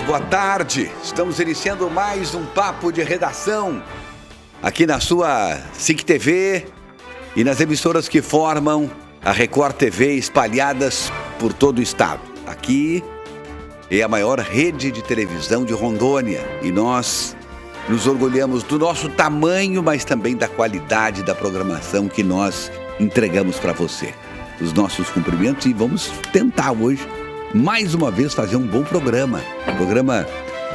boa tarde. Estamos iniciando mais um Papo de Redação aqui na sua SIC TV e nas emissoras que formam a Record TV espalhadas por todo o estado. Aqui é a maior rede de televisão de Rondônia e nós nos orgulhamos do nosso tamanho, mas também da qualidade da programação que nós entregamos para você. Os nossos cumprimentos e vamos tentar hoje mais uma vez fazer um bom programa. Um programa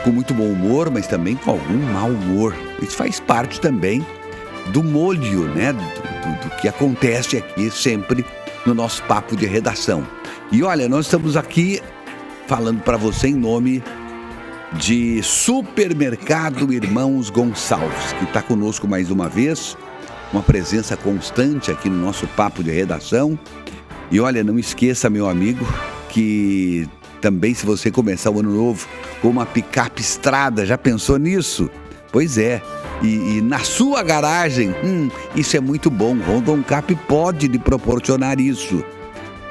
com muito bom humor, mas também com algum mau humor. Isso faz parte também do molho, né? Do que acontece aqui sempre no nosso Papo de Redação. E olha, nós estamos aqui falando para você em nome de Supermercado Irmãos Gonçalves, que está conosco mais uma vez, uma presença constante aqui no nosso Papo de Redação. E olha, não esqueça, meu amigo, que também se você começar o ano novo com uma picape estrada, já pensou nisso? Pois é, e na sua garagem, isso é muito bom, Rondon Cap pode lhe proporcionar isso.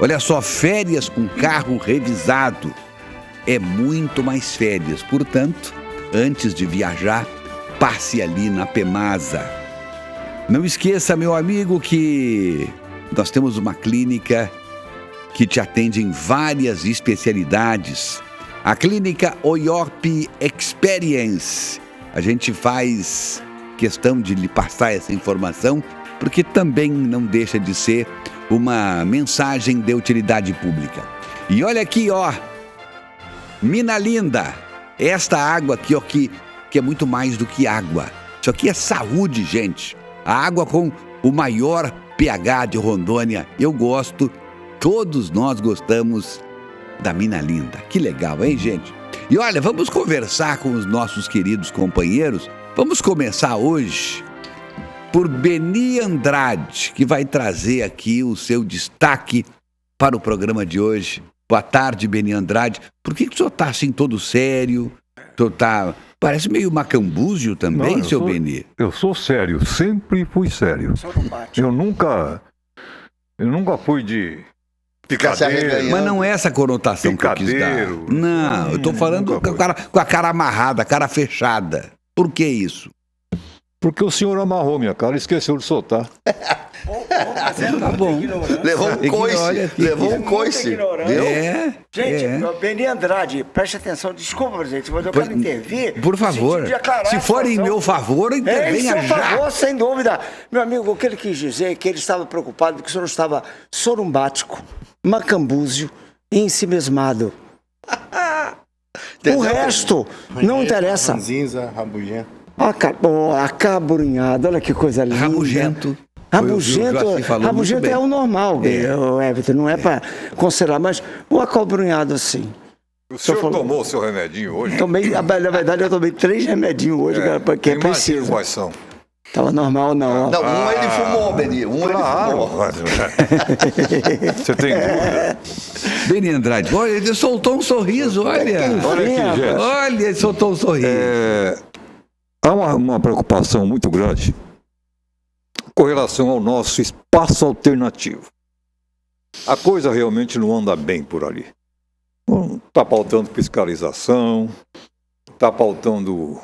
Olha só, férias com carro revisado é muito mais férias, portanto, antes de viajar, passe ali na Pemasa. Não esqueça, meu amigo, que nós temos uma clínica que te atende em várias especialidades. A Clínica OIOP Experience. A gente faz questão de lhe passar essa informação, porque também não deixa de ser uma mensagem de utilidade pública. E olha aqui, ó, Mina Linda, esta água aqui, ó, que é muito mais do que água. Isso aqui é saúde, gente. A água com o maior pH de Rondônia. Eu gosto. Todos nós gostamos da Mina Linda. Que legal, hein, gente? E olha, vamos conversar com os nossos queridos companheiros. Vamos começar hoje por Beni Andrade, que vai trazer aqui o seu destaque para o programa de hoje. Boa tarde, Beni Andrade. Por que o senhor está assim todo sério? O senhor tá... Parece meio macambúzio também, não, seu Beni. Eu sou sério, sempre fui sério. Eu nunca fui de... Picadeiro, mas não é essa conotação que eu quis dar. Não, eu tô falando com a cara amarrada, a cara fechada. Por que isso? Porque o senhor amarrou minha cara e esqueceu de soltar. Tá bom. Levou um coice. Gente, Beni Andrade, preste atenção. Desculpa, presidente, mas eu quero intervir. Por favor. Se for em meu favor, intervenha já. Por favor, sem dúvida. Meu amigo, o que ele quis dizer é que ele estava preocupado porque o senhor estava sorumbático, macambúzio e ensimesmado. O resto não interessa. Ranzinza, rabugento. Acabrunhado, olha que coisa linda. Rabugento. Rabugento é o normal, Everton, não é para considerar, mas o acabrunhado assim. O senhor tomou o seu remedinho hoje? Na verdade, eu tomei 3 remedinhos hoje, cara, porque é preciso. Quais são? Tava normal, não. Não, um ele fumou, Beni. Ele fumou. Você tem dúvida? Beni Andrade, olha, ele soltou um sorriso, olha. Olha aqui, gente. Olha, ele soltou um sorriso. Há uma preocupação muito grande com relação ao nosso espaço alternativo. A coisa realmente não anda bem por ali. Está faltando fiscalização, está faltando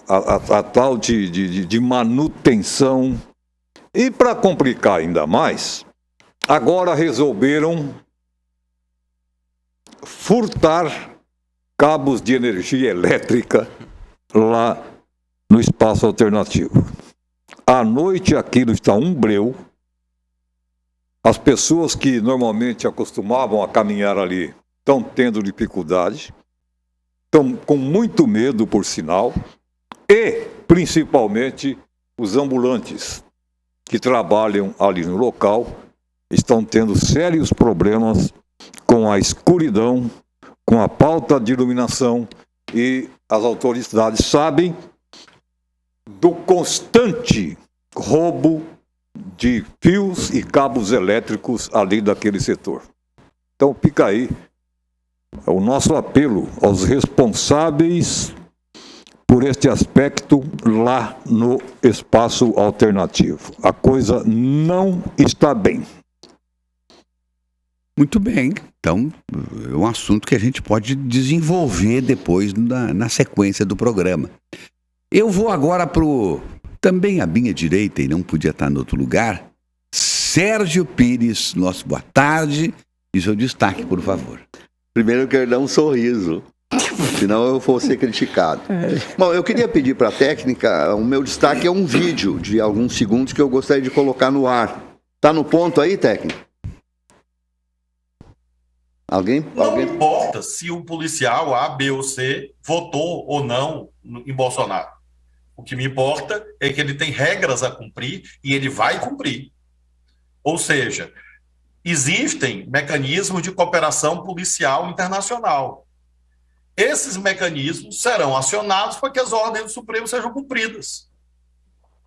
a tal de manutenção. E para complicar ainda mais, agora resolveram furtar cabos de energia elétrica lá no espaço alternativo. À noite aquilo está um breu. As pessoas que normalmente acostumavam a caminhar ali estão tendo dificuldade, estão com muito medo, por sinal, e principalmente os ambulantes que trabalham ali no local estão tendo sérios problemas com a escuridão, com a falta de iluminação, e as autoridades sabem do constante roubo de fios e cabos elétricos ali daquele setor. Então fica aí o nosso apelo aos responsáveis por este aspecto lá no espaço alternativo. A coisa não está bem. Muito bem. Então, é um assunto que a gente pode desenvolver depois na sequência do programa. Eu vou agora também à minha direita, e não podia estar em outro lugar, Sérgio Pires, nosso boa tarde, e seu destaque, por favor. Primeiro eu quero dar um sorriso, senão eu vou ser criticado. Bom, eu queria pedir para a técnica, o meu destaque é um vídeo de alguns segundos que eu gostaria de colocar no ar. Tá no ponto aí, técnico? Alguém? Não importa se o policial A, B ou C votou ou não em Bolsonaro. O que me importa é que ele tem regras a cumprir e ele vai cumprir. Ou seja, existem mecanismos de cooperação policial internacional. Esses mecanismos serão acionados para que as ordens do Supremo sejam cumpridas.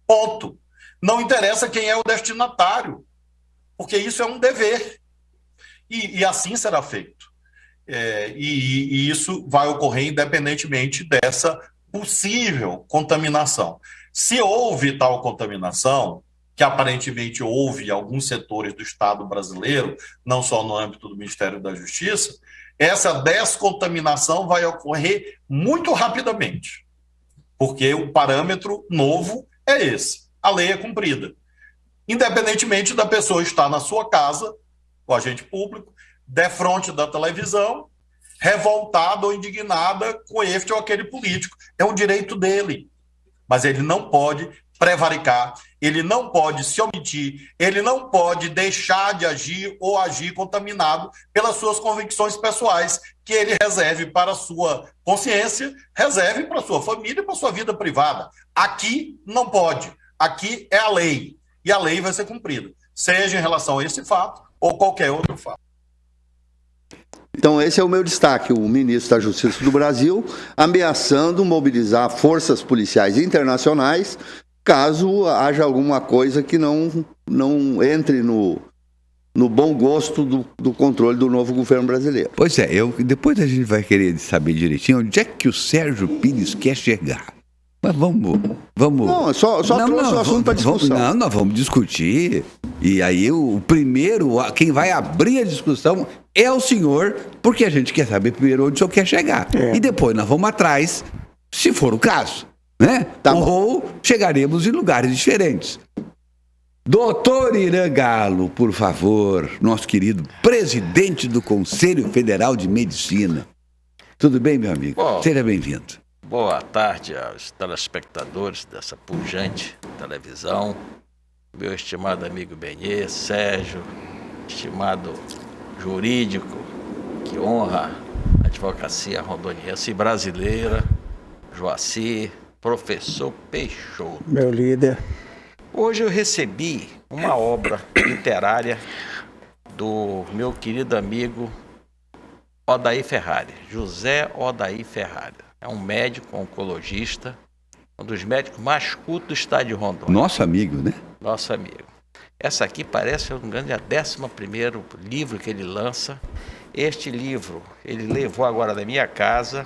Ponto. Não interessa quem é o destinatário, porque isso é um dever. E assim será feito. E isso vai ocorrer independentemente dessa possível contaminação. Se houve tal contaminação, que aparentemente houve em alguns setores do Estado brasileiro, não só no âmbito do Ministério da Justiça, essa descontaminação vai ocorrer muito rapidamente, porque o parâmetro novo é esse. A lei é cumprida. Independentemente da pessoa estar na sua casa, o agente público, defronte da televisão, revoltada ou indignada com este ou aquele político. É um direito dele. Mas ele não pode prevaricar, ele não pode se omitir, ele não pode deixar de agir ou agir contaminado pelas suas convicções pessoais, que ele reserve para a sua consciência, reserve para a sua família e para a sua vida privada. Aqui não pode. Aqui é a lei. E a lei vai ser cumprida, seja em relação a esse fato ou qualquer outro fato. Então esse é o meu destaque, o ministro da Justiça do Brasil ameaçando mobilizar forças policiais internacionais caso haja alguma coisa que não entre no bom gosto do controle do novo governo brasileiro. Pois é, depois a gente vai querer saber direitinho onde é que o Sérgio Pires quer chegar. Mas vamos... Não, só trouxe o assunto para discussão. Nós vamos discutir. E aí o primeiro, quem vai abrir a discussão é o senhor, porque a gente quer saber primeiro onde o senhor quer chegar. E depois nós vamos atrás, se for o caso, né? Tá Ou chegaremos em lugares diferentes. Doutor Irã Galo, por favor, nosso querido presidente do Conselho Federal de Medicina. Tudo bem, meu amigo? Bom, seja bem-vindo. Boa tarde aos telespectadores dessa pujante televisão, meu estimado amigo Benê, Sérgio, estimado jurídico que honra a advocacia rondoniense e brasileira, Joacir, professor Peixoto. Meu líder. Hoje eu recebi uma obra literária do meu querido amigo Odair Ferrari, José Odair Ferrari. É um médico oncologista, um dos médicos mais cultos do estado de Rondônia. Nosso amigo, né? Nosso amigo. Essa aqui parece, se eu não me engano, é o 11º livro que ele lança. Este livro ele levou agora da minha casa,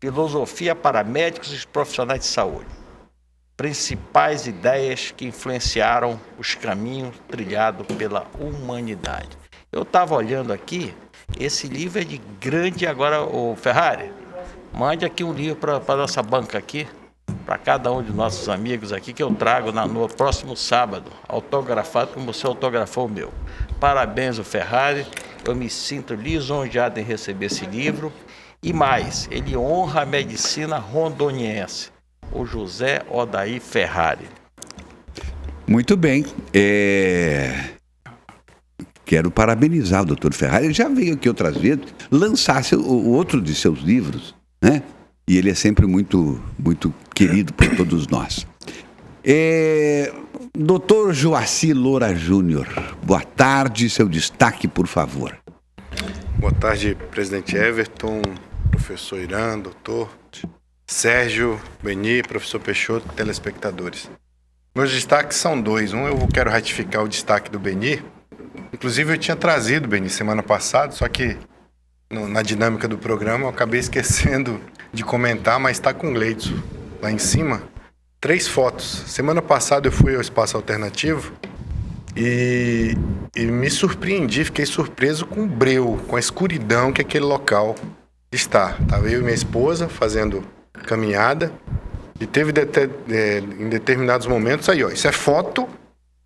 Filosofia para Médicos e Profissionais de Saúde. Principais ideias que influenciaram os caminhos trilhados pela humanidade. Eu estava olhando aqui, esse livro é de grande... Agora, o Ferrari, mande aqui um livro para a nossa banca aqui, para cada um de nossos amigos aqui, que eu trago no próximo sábado, autografado como você autografou o meu. Parabéns, o Ferrari, eu me sinto lisonjeado em receber esse livro. E mais, ele honra a medicina rondoniense, o José Odair Ferrari. Muito bem. Quero parabenizar o doutor Ferrari. Ele já veio aqui outras vezes lançar o outro de seus livros, né? E ele é sempre muito, muito querido por todos nós. Doutor Joacir Loura Júnior, boa tarde, seu destaque, por favor. Boa tarde, presidente Everton, professor Irã, doutor Sérgio, Beni, professor Peixoto, telespectadores. Meus destaques são dois. Um, eu quero ratificar o destaque do Beni. Inclusive, eu tinha trazido, Beni, semana passada, só que na dinâmica do programa eu acabei esquecendo de comentar, mas está com o Gleidson lá em cima. 3 fotos. Semana passada eu fui ao Espaço Alternativo E me surpreendi, fiquei surpreso com o breu, com a escuridão que aquele local está. Estava eu e minha esposa fazendo caminhada e teve em determinados momentos aí, ó, isso é foto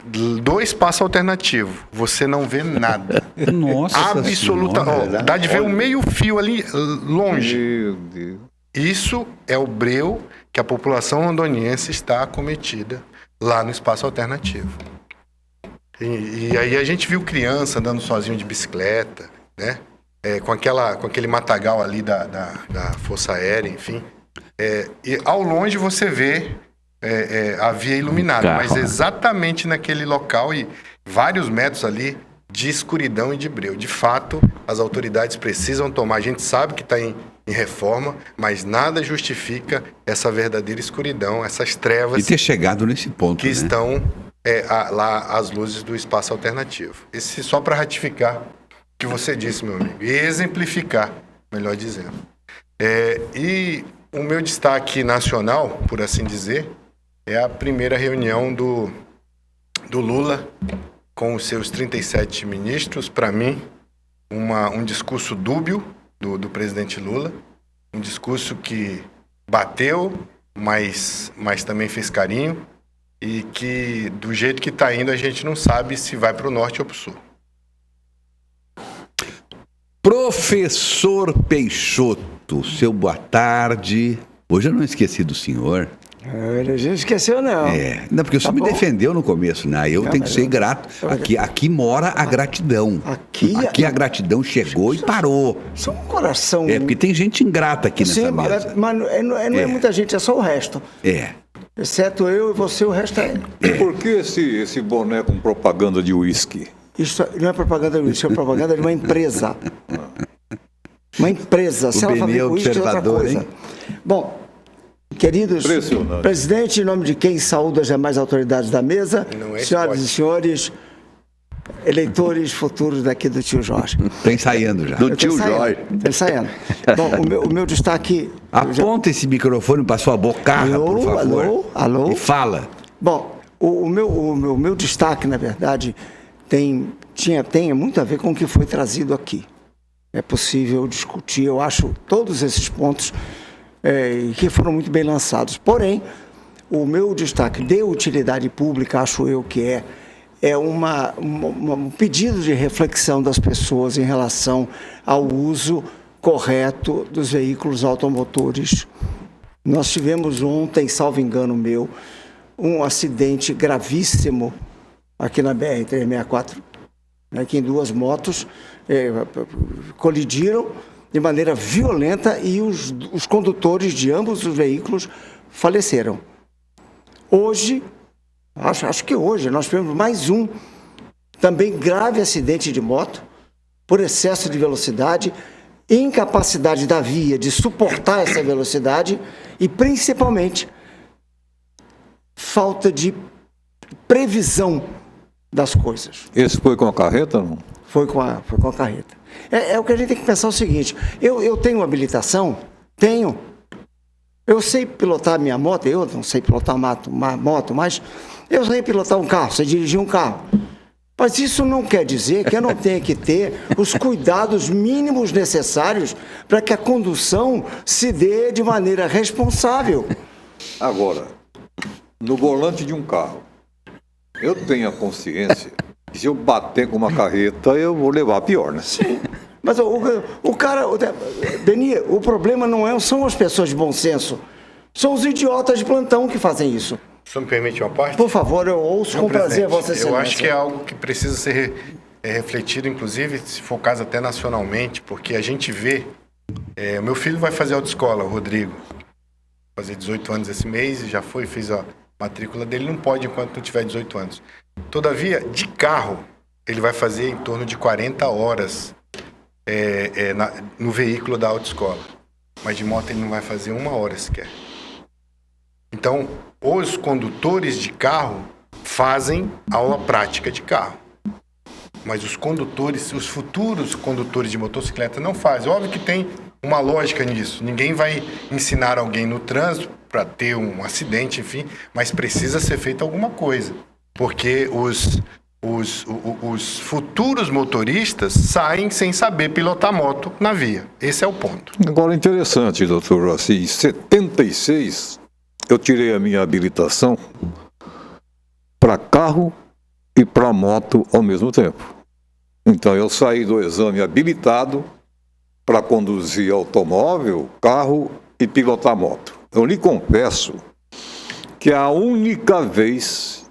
do espaço alternativo. Você não vê nada. Nossa Absoluta. Senhora, Ó, dá de ver um meio fio ali longe. Meu Deus. Isso é o breu que a população rondoniense está acometida lá no espaço alternativo. E aí a gente viu criança andando sozinho de bicicleta, né? Com aquele matagal ali da Força Aérea, enfim. E ao longe você vê a via iluminada, mas exatamente naquele local e vários metros ali de escuridão e de breu. De fato, as autoridades precisam tomar. A gente sabe que está em reforma, mas nada justifica essa verdadeira escuridão, essas trevas. E ter chegado nesse ponto, que estão lá as luzes do espaço alternativo. Esse só para ratificar o que você disse, meu amigo, e exemplificar, melhor dizendo. E o meu destaque nacional, por assim dizer, é a primeira reunião do Lula com os seus 37 ministros. Para mim, um discurso dúbio do presidente Lula, um discurso que bateu, mas também fez carinho, e que, do jeito que está indo, a gente não sabe se vai para o norte ou para o sul. Professor Peixoto, seu boa tarde. Hoje eu não esqueci do senhor. A gente esqueceu, não. Não, porque o senhor me defendeu no começo, né? Eu tenho que ser grato. Aqui mora a gratidão. Aqui a gratidão chegou e parou. Só um coração. Porque tem gente ingrata aqui nessa mesa. Mas não é muita gente, é só o resto. Exceto eu e você, o resto é. Por que esse boné com propaganda de uísque? Isso não é propaganda de uísque, é propaganda de uma empresa. Uma empresa. Se ela fabrica uísque, é outra coisa. Hein? Bom, queridos, presidente, em nome de quem saúda as demais autoridades da mesa, senhoras e senhores, eleitores futuros daqui do tio Jorge. Está ensaiando já. Do tio Jorge. Está ensaiando. Bom, o meu destaque... Aponta esse microfone para sua bocarra, por favor. Alô? E fala. Bom, o meu destaque, na verdade, tem muito a ver com o que foi trazido aqui. É possível discutir, eu acho, todos esses pontos que foram muito bem lançados. Porém, o meu destaque de utilidade pública, acho eu que é um pedido de reflexão das pessoas em relação ao uso correto dos veículos automotores. Nós tivemos ontem, salvo engano meu, um acidente gravíssimo aqui na BR-364, né, que em duas motos colidiram de maneira violenta e os condutores de ambos os veículos faleceram. Hoje, acho que hoje, nós tivemos mais um também grave acidente de moto por excesso de velocidade, incapacidade da via de suportar essa velocidade e, principalmente, falta de previsão das coisas. Esse foi com a carreta, não? Foi com a carreta. É o que a gente tem que pensar o seguinte, eu tenho habilitação? Tenho. Eu sei pilotar minha moto, eu não sei pilotar uma moto, mas eu sei pilotar um carro, sei dirigir um carro. Mas isso não quer dizer que eu não tenha que ter os cuidados mínimos necessários para que a condução se dê de maneira responsável. Agora, no volante de um carro, eu tenho a consciência que se eu bater com uma carreta, eu vou levar a pior, né? Sim. Mas o cara... Beni, o problema não são as pessoas de bom senso. São os idiotas de plantão que fazem isso. O senhor me permite uma parte? Por favor, eu ouço com prazer a Vossa Excelência. Eu acho que é algo que precisa ser refletido, inclusive, se for o caso, até nacionalmente, porque a gente vê... meu filho vai fazer autoescola, o Rodrigo. Vai fazer 18 anos esse mês e já fez a matrícula dele. Não pode enquanto não tiver 18 anos. Todavia, de carro, ele vai fazer em torno de 40 horas no veículo da autoescola. Mas de moto ele não vai fazer 1 hora sequer. Então, os condutores de carro fazem aula prática de carro. Mas os futuros condutores de motocicleta não fazem. Óbvio que tem uma lógica nisso. Ninguém vai ensinar alguém no trânsito para ter um acidente, enfim, mas precisa ser feita alguma coisa. Porque os futuros motoristas saem sem saber pilotar moto na via. Esse é o ponto. Agora, interessante, doutor, assim, em 76, eu tirei a minha habilitação para carro e para moto ao mesmo tempo. Então, eu saí do exame habilitado para conduzir automóvel, carro e pilotar moto. Eu lhe confesso que a única vez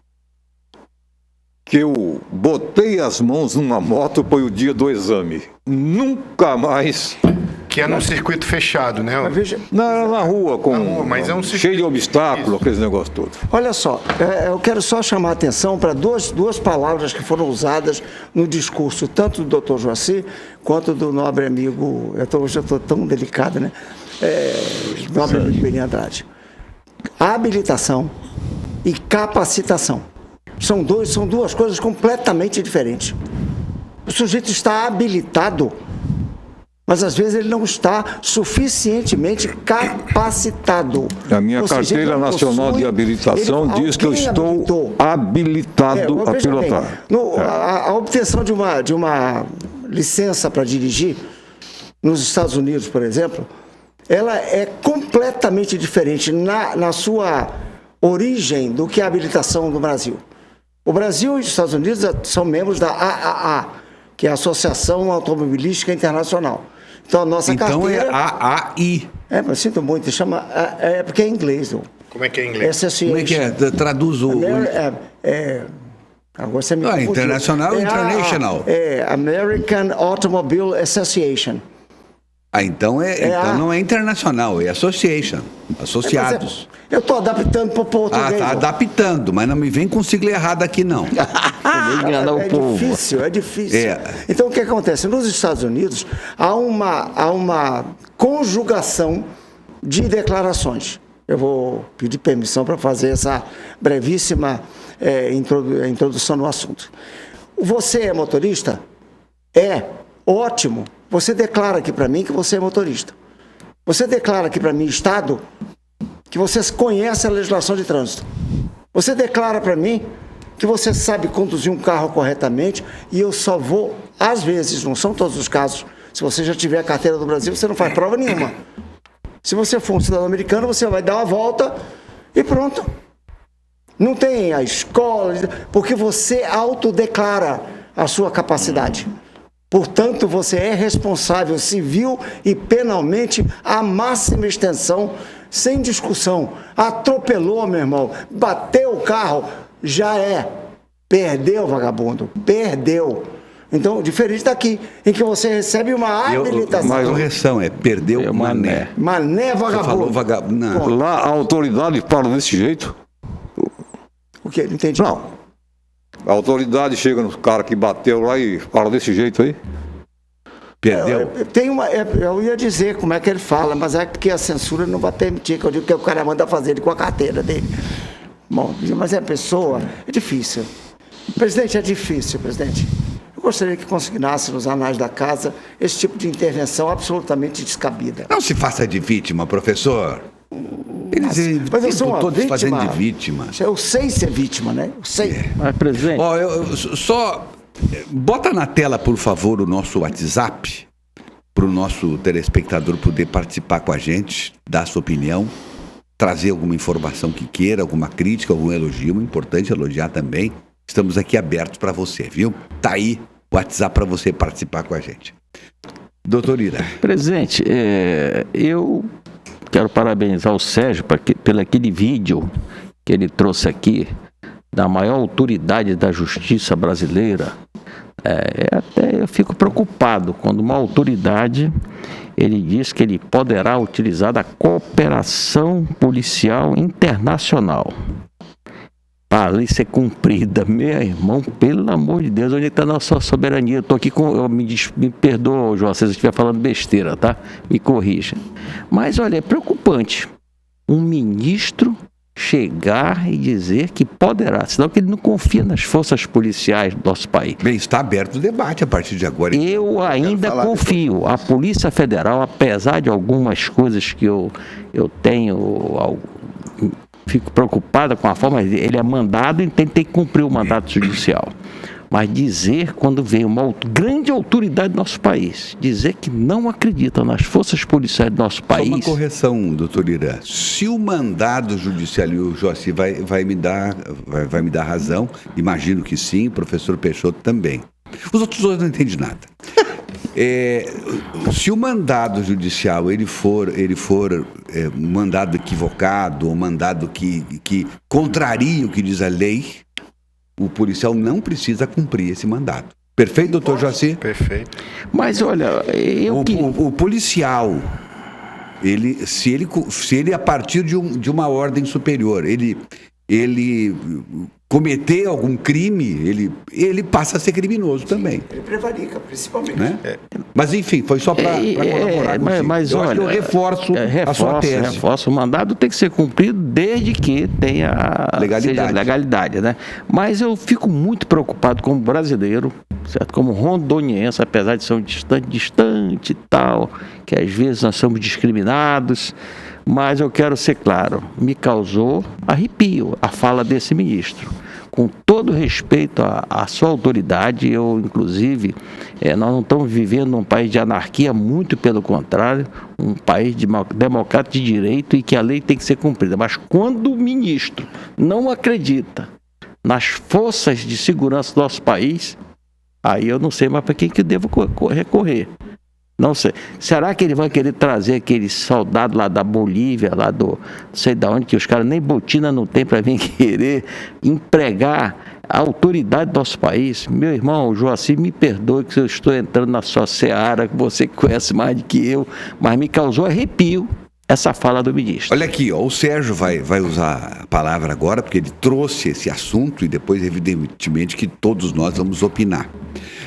que eu botei as mãos numa moto foi o dia do exame. Nunca mais. Que é num circuito fechado, né? Não, era na rua, mas é um cheio de obstáculos, aqueles negócios todos. Olha só, eu quero só chamar a atenção para duas palavras que foram usadas no discurso, tanto do Dr. Joaci quanto do nobre amigo, hoje eu estou tão delicado, né? Nobre amigo Beni Andrade. Habilitação e capacitação. São duas coisas completamente diferentes. O sujeito está habilitado, mas às vezes ele não está suficientemente capacitado. A minha carteira nacional de habilitação diz que eu estou habilitado a pilotar. A obtenção de uma licença para dirigir nos Estados Unidos, por exemplo, ela é completamente diferente na sua origem do que a habilitação do Brasil. O Brasil e os Estados Unidos são membros da AAA, que é a Associação Automobilística Internacional. Então, a nossa carteira... é AAI. Mas sinto muito, chama... porque é em inglês. Como é que é em inglês? Como é que é? Traduz o... Agora você me confundiu. Internacional ou International? American Automobile Association. Então não é internacional, é association, associados. Eu estou adaptando para o português. Está adaptando, mas não me vem com sigla errada aqui, não. É difícil. Então, o que acontece? Nos Estados Unidos, há uma conjugação de declarações. Eu vou pedir permissão para fazer essa brevíssima introdução no assunto. Você é motorista? Ótimo. Você declara aqui para mim que você é motorista. Você declara aqui para mim, Estado, que você conhece a legislação de trânsito. Você declara para mim que você sabe conduzir um carro corretamente e eu só vou, às vezes, não são todos os casos, se você já tiver a carteira do Brasil, você não faz prova nenhuma. Se você for um cidadão americano, você vai dar uma volta e pronto. Não tem a escola, porque você autodeclara a sua capacidade. Portanto, você é responsável civil e penalmente à máxima extensão, sem discussão. Atropelou, meu irmão, bateu o carro, já é. Perdeu, vagabundo, perdeu. Então, diferente daqui, em que você recebe uma habilitação. Mas a correção perdeu mané. Mané, vagabundo. Você falou vagabundo. Não. Lá a autoridade fala desse jeito? O quê? Não entendi. Não. A autoridade chega no cara que bateu lá e fala desse jeito aí? Perdeu? Eu ia dizer como é que ele fala, mas é porque a censura não vai permitir que eu diga que o cara manda fazer ele com a carteira dele. Bom, mas a pessoa... É difícil. Presidente, é difícil, presidente. Eu gostaria que consignasse nos anais da casa esse tipo de intervenção absolutamente descabida. Não se faça de vítima, professor. Mas eu sou uma todos vítima. fazendo de vítima. Eu sei ser vítima, né? Eu sei. Mas, presidente... Só bota na tela, por favor, o nosso WhatsApp, para o nosso telespectador poder participar com a gente, dar sua opinião, trazer alguma informação que queira, alguma crítica, algum elogio. É importante elogiar também. Estamos aqui abertos para você, viu? Tá aí o WhatsApp para você participar com a gente. Doutor Ira. Presidente, eu quero parabenizar o Sérgio pelo aquele vídeo que ele trouxe aqui, da maior autoridade da justiça brasileira. Até eu fico preocupado quando uma autoridade, ele diz que ele poderá utilizar da cooperação policial internacional para a lei ser cumprida. Meu irmão, pelo amor de Deus, onde está a nossa soberania? Eu estou aqui me perdoa, João, se eu estiver falando besteira, tá? Me corrija. Mas, olha, é preocupante um ministro chegar e dizer que poderá, senão que ele não confia nas forças policiais do nosso país. Bem, está aberto o debate a partir de agora. Eu ainda confio. A Polícia Federal, apesar de algumas coisas que eu tenho... Fico preocupada com a forma, ele é mandado e tem que cumprir o mandato judicial. Mas dizer, quando vem uma grande autoridade do nosso país, dizer que não acredita nas forças policiais do nosso país... Só uma correção, doutor Irã. Se o mandado judicial, e o Joaci vai me dar razão, imagino que sim, o professor Peixoto também. Os outros dois não entendem nada. Se o mandado judicial ele for um mandado equivocado, ou mandado que contraria o que diz a lei, o policial não precisa cumprir esse mandado. Perfeito, doutor Joaci? Perfeito. Mas olha, o policial, se ele a partir de uma ordem superior, ele cometer algum crime, ele passa a ser criminoso também. Ele prevarica, principalmente. Né? Mas enfim, foi só para colaborar contigo. Mas eu olha, acho que eu reforço a sua tese. Reforço. O mandado tem que ser cumprido desde que tenha legalidade, né? Mas eu fico muito preocupado como brasileiro, certo? Como rondoniense, apesar de ser um distante e tal, que às vezes nós somos discriminados. Mas eu quero ser claro, me causou arrepio a fala desse ministro. Com todo respeito à sua autoridade, eu, inclusive, nós não estamos vivendo num país de anarquia, muito pelo contrário, um país democrático de direito e que a lei tem que ser cumprida. Mas quando o ministro não acredita nas forças de segurança do nosso país, aí eu não sei mais para quem que eu devo recorrer. Não sei. Será que ele vai querer trazer aqueles soldados lá da Bolívia, lá do não sei de onde, que os caras nem botina não tem para vir querer empregar a autoridade do nosso país? Meu irmão, Joaci, me perdoe que eu estou entrando na sua seara, que você conhece mais do que eu, mas me causou arrepio essa fala do ministro. Olha aqui, o Sérgio vai usar a palavra agora, porque ele trouxe esse assunto e depois, evidentemente, que todos nós vamos opinar.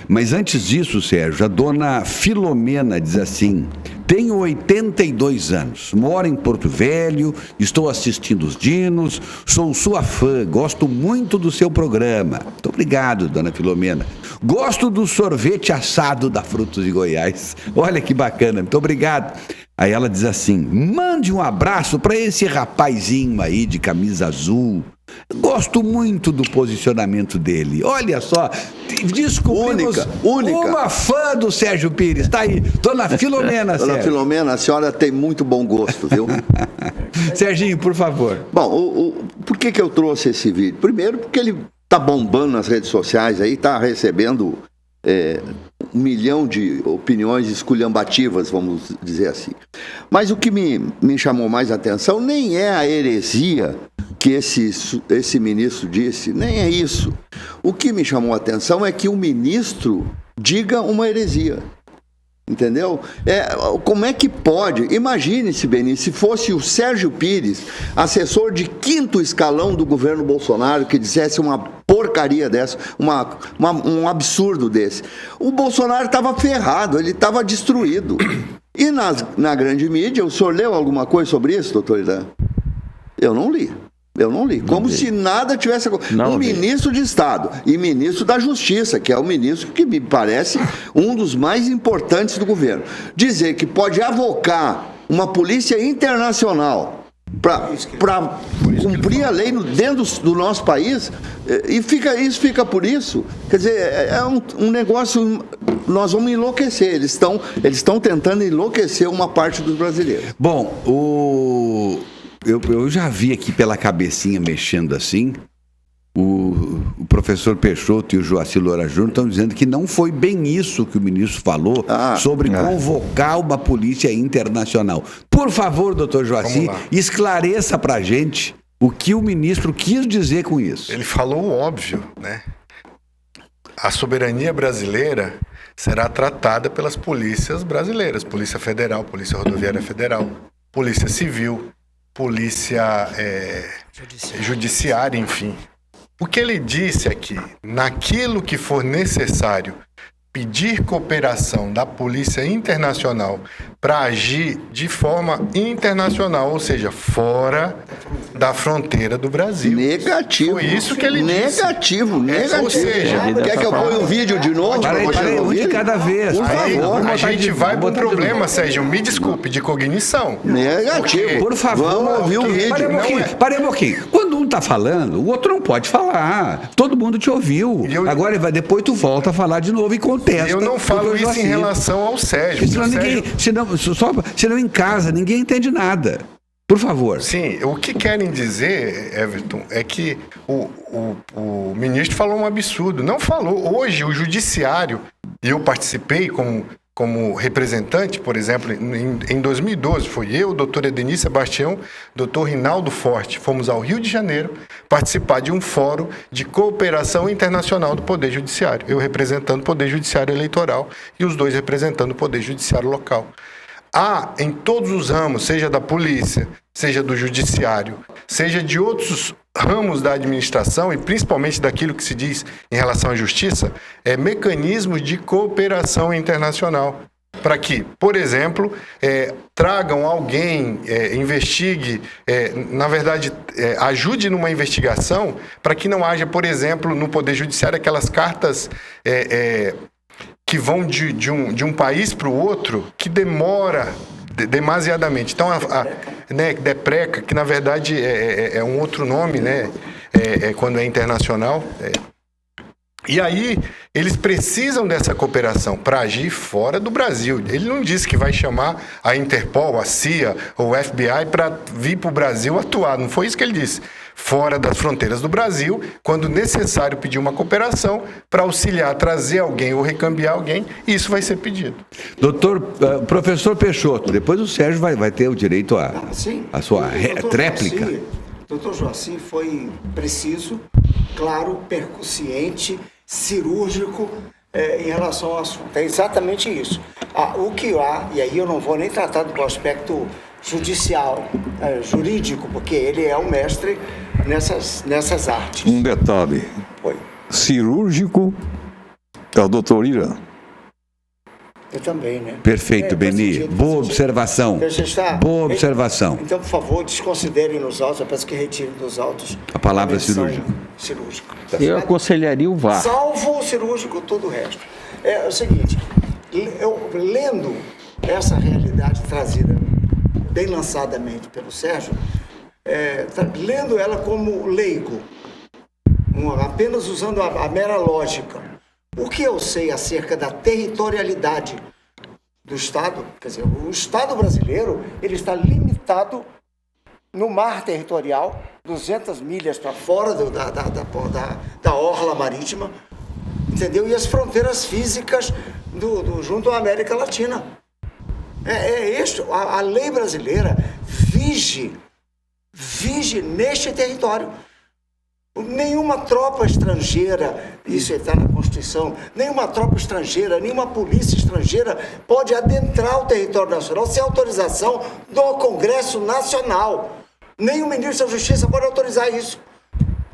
Mas antes disso, Sérgio, a dona Filomena diz assim: tenho 82 anos, moro em Porto Velho, estou assistindo os dinos, sou sua fã, gosto muito do seu programa. Muito obrigado, dona Filomena. Gosto do sorvete assado da Frutos de Goiás. Olha que bacana, muito obrigado. Aí ela diz assim: mande um abraço para esse rapazinho aí de camisa azul. Gosto muito do posicionamento dele. Olha só, descobrimos única. Uma fã do Sérgio Pires. Tá aí, dona Filomena. Dona Filomena, a senhora tem muito bom gosto, viu? Serginho, por favor. Bom, por que eu trouxe esse vídeo? Primeiro, porque ele tá bombando nas redes sociais aí, tá recebendo 1 milhão de opiniões esculhambativas, vamos dizer assim. Mas o que me chamou mais atenção nem é a heresia que esse ministro disse, nem é isso. O que me chamou a atenção é que o ministro diga uma heresia. Entendeu? Como é que pode? Imagine-se, Beni, se fosse o Sérgio Pires, assessor de 5º escalão do governo Bolsonaro, que dissesse uma porcaria dessa, um absurdo desse. O Bolsonaro estava ferrado, ele estava destruído. E na grande mídia, o senhor leu alguma coisa sobre isso, doutor Irã? Eu não li. Como se nada tivesse acontecido. Ministro de Estado e ministro da Justiça, que é o ministro que me parece um dos mais importantes do governo, dizer que pode avocar uma polícia internacional para cumprir a lei dentro do nosso país, e isso fica por isso. Quer dizer, é um negócio. Nós vamos enlouquecer. Eles estão tentando enlouquecer uma parte dos brasileiros. Bom, eu já vi aqui pela cabecinha mexendo assim, o professor Peixoto e o Joaci Loura Júnior estão dizendo que não foi bem isso que o ministro falou sobre convocar uma polícia internacional. Por favor, doutor Joaci, esclareça pra gente o que o ministro quis dizer com isso. Ele falou o óbvio, né? A soberania brasileira será tratada pelas polícias brasileiras, Polícia Federal, Polícia Rodoviária Federal, Polícia Civil, Polícia Judiciária, enfim. O que ele disse é que, naquilo que for necessário, pedir cooperação da Polícia Internacional para agir de forma internacional, ou seja, fora da fronteira do Brasil. Negativo. Foi isso que ele disse. Negativo. Ou seja, quer que eu ponha um vídeo de novo? Peraí, um de cada vez. Por favor. A gente vai para um problema, Sérgio, me desculpe, de cognição. Negativo. Por favor. Vamos ouvir o vídeo. Parei um pouquinho. Quando um mundo está falando, o outro não pode falar. Todo mundo te ouviu. Agora depois tu volta a falar de novo e contesta. Eu não falo isso em relação ao Sérgio. Senão em casa ninguém entende nada. Por favor. Sim, o que querem dizer, Everton, é que o ministro falou um absurdo. Não falou. Hoje, o judiciário, e eu participei como representante, por exemplo, em 2012, foi eu, o doutor Edenir Sebastião, doutor Rinaldo Forte, fomos ao Rio de Janeiro participar de um fórum de cooperação internacional do Poder Judiciário. Eu representando o Poder Judiciário Eleitoral e os dois representando o Poder Judiciário Local. Há em todos os ramos, seja da polícia, seja do judiciário, seja de outros ramos da administração e principalmente daquilo que se diz em relação à justiça, mecanismos de cooperação internacional. Para que, por exemplo, tragam alguém, investigue, na verdade, ajude numa investigação para que não haja, por exemplo, no Poder Judiciário aquelas cartas que vão de um país para o outro, que demora demasiadamente. Então, DEPRECA, que na verdade é um outro nome, né? Quando é internacional. E aí, eles precisam dessa cooperação para agir fora do Brasil. Ele não disse que vai chamar a Interpol, a CIA ou o FBI para vir para o Brasil atuar. Não foi isso que ele disse. Fora das fronteiras do Brasil, quando necessário pedir uma cooperação para auxiliar, trazer alguém ou recambiar alguém, isso vai ser pedido. Professor Peixoto, depois o Sérgio vai ter o direito à sua tréplica. Doutor Joacim foi preciso, claro, percussiente, cirúrgico em relação ao assunto. É exatamente isso. O que há, e aí eu não vou nem tratar do aspecto judicial, jurídico, porque ele é o mestre nessas artes. Um detalhe. Oi. Cirúrgico é o doutor Irã. Eu também, né? Perfeito, Beni. Boa observação. Boa observação. Então, por favor, desconsiderem nos autos, eu peço que retirem dos autos a palavra cirúrgico. Eu aconselharia o VAR. Salvo o cirúrgico, todo o resto. É o seguinte, eu lendo essa realidade trazida bem lançadamente pelo Sérgio, lendo ela como leigo, apenas usando a mera lógica. O que eu sei acerca da territorialidade do Estado, quer dizer, o Estado brasileiro, ele está limitado no mar territorial, 200 milhas para fora da orla marítima, entendeu? E as fronteiras físicas junto à América Latina. A lei brasileira vige neste território. Nenhuma tropa estrangeira, isso está na Constituição, nenhuma tropa estrangeira, nenhuma polícia estrangeira pode adentrar o território nacional sem autorização do Congresso Nacional. Nem o ministro da Justiça pode autorizar isso.